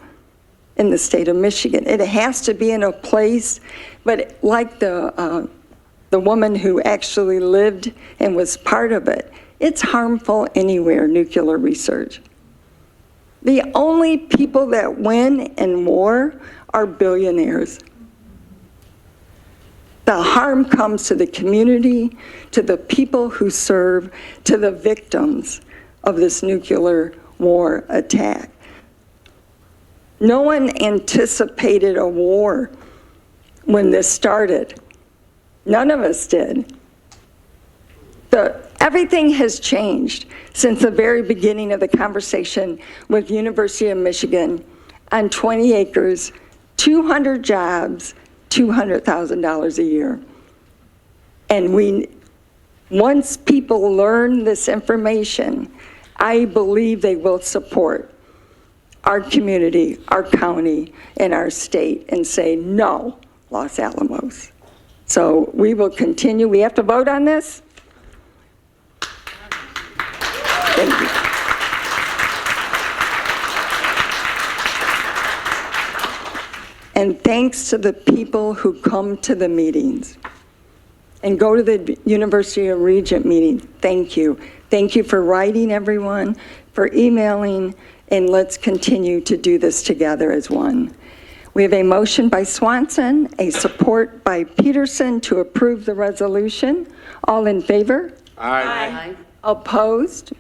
in the state of Michigan. It has to be in a place, but like the woman who actually lived and was part of it, it's harmful anywhere, nuclear research. The only people that win in war are billionaires. The harm comes to the community, to the people who serve, to the victims of this nuclear war attack. No one anticipated a war when this started. None of us did. Everything has changed since the very beginning of the conversation with University of Michigan on 20 acres, 200 jobs, $200,000 a year. And once people learn this information, I believe they will support our community, our county, and our state and say no, Los Alamos. So we will continue. We have to vote on this? Thank you. And thanks to the people who come to the meetings and go to the University of Regent meeting. Thank you. Thank you for writing, everyone, for emailing, and let's continue to do this together as one. We have a motion by Swanson, a support by Peterson to approve the resolution. All in favor? Aye. Opposed?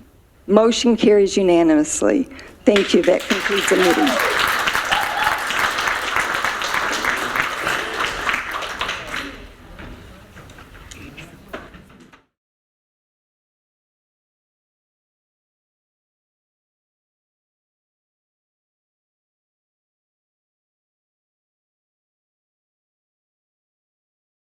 Motion carries unanimously. Thank you. That concludes the meeting.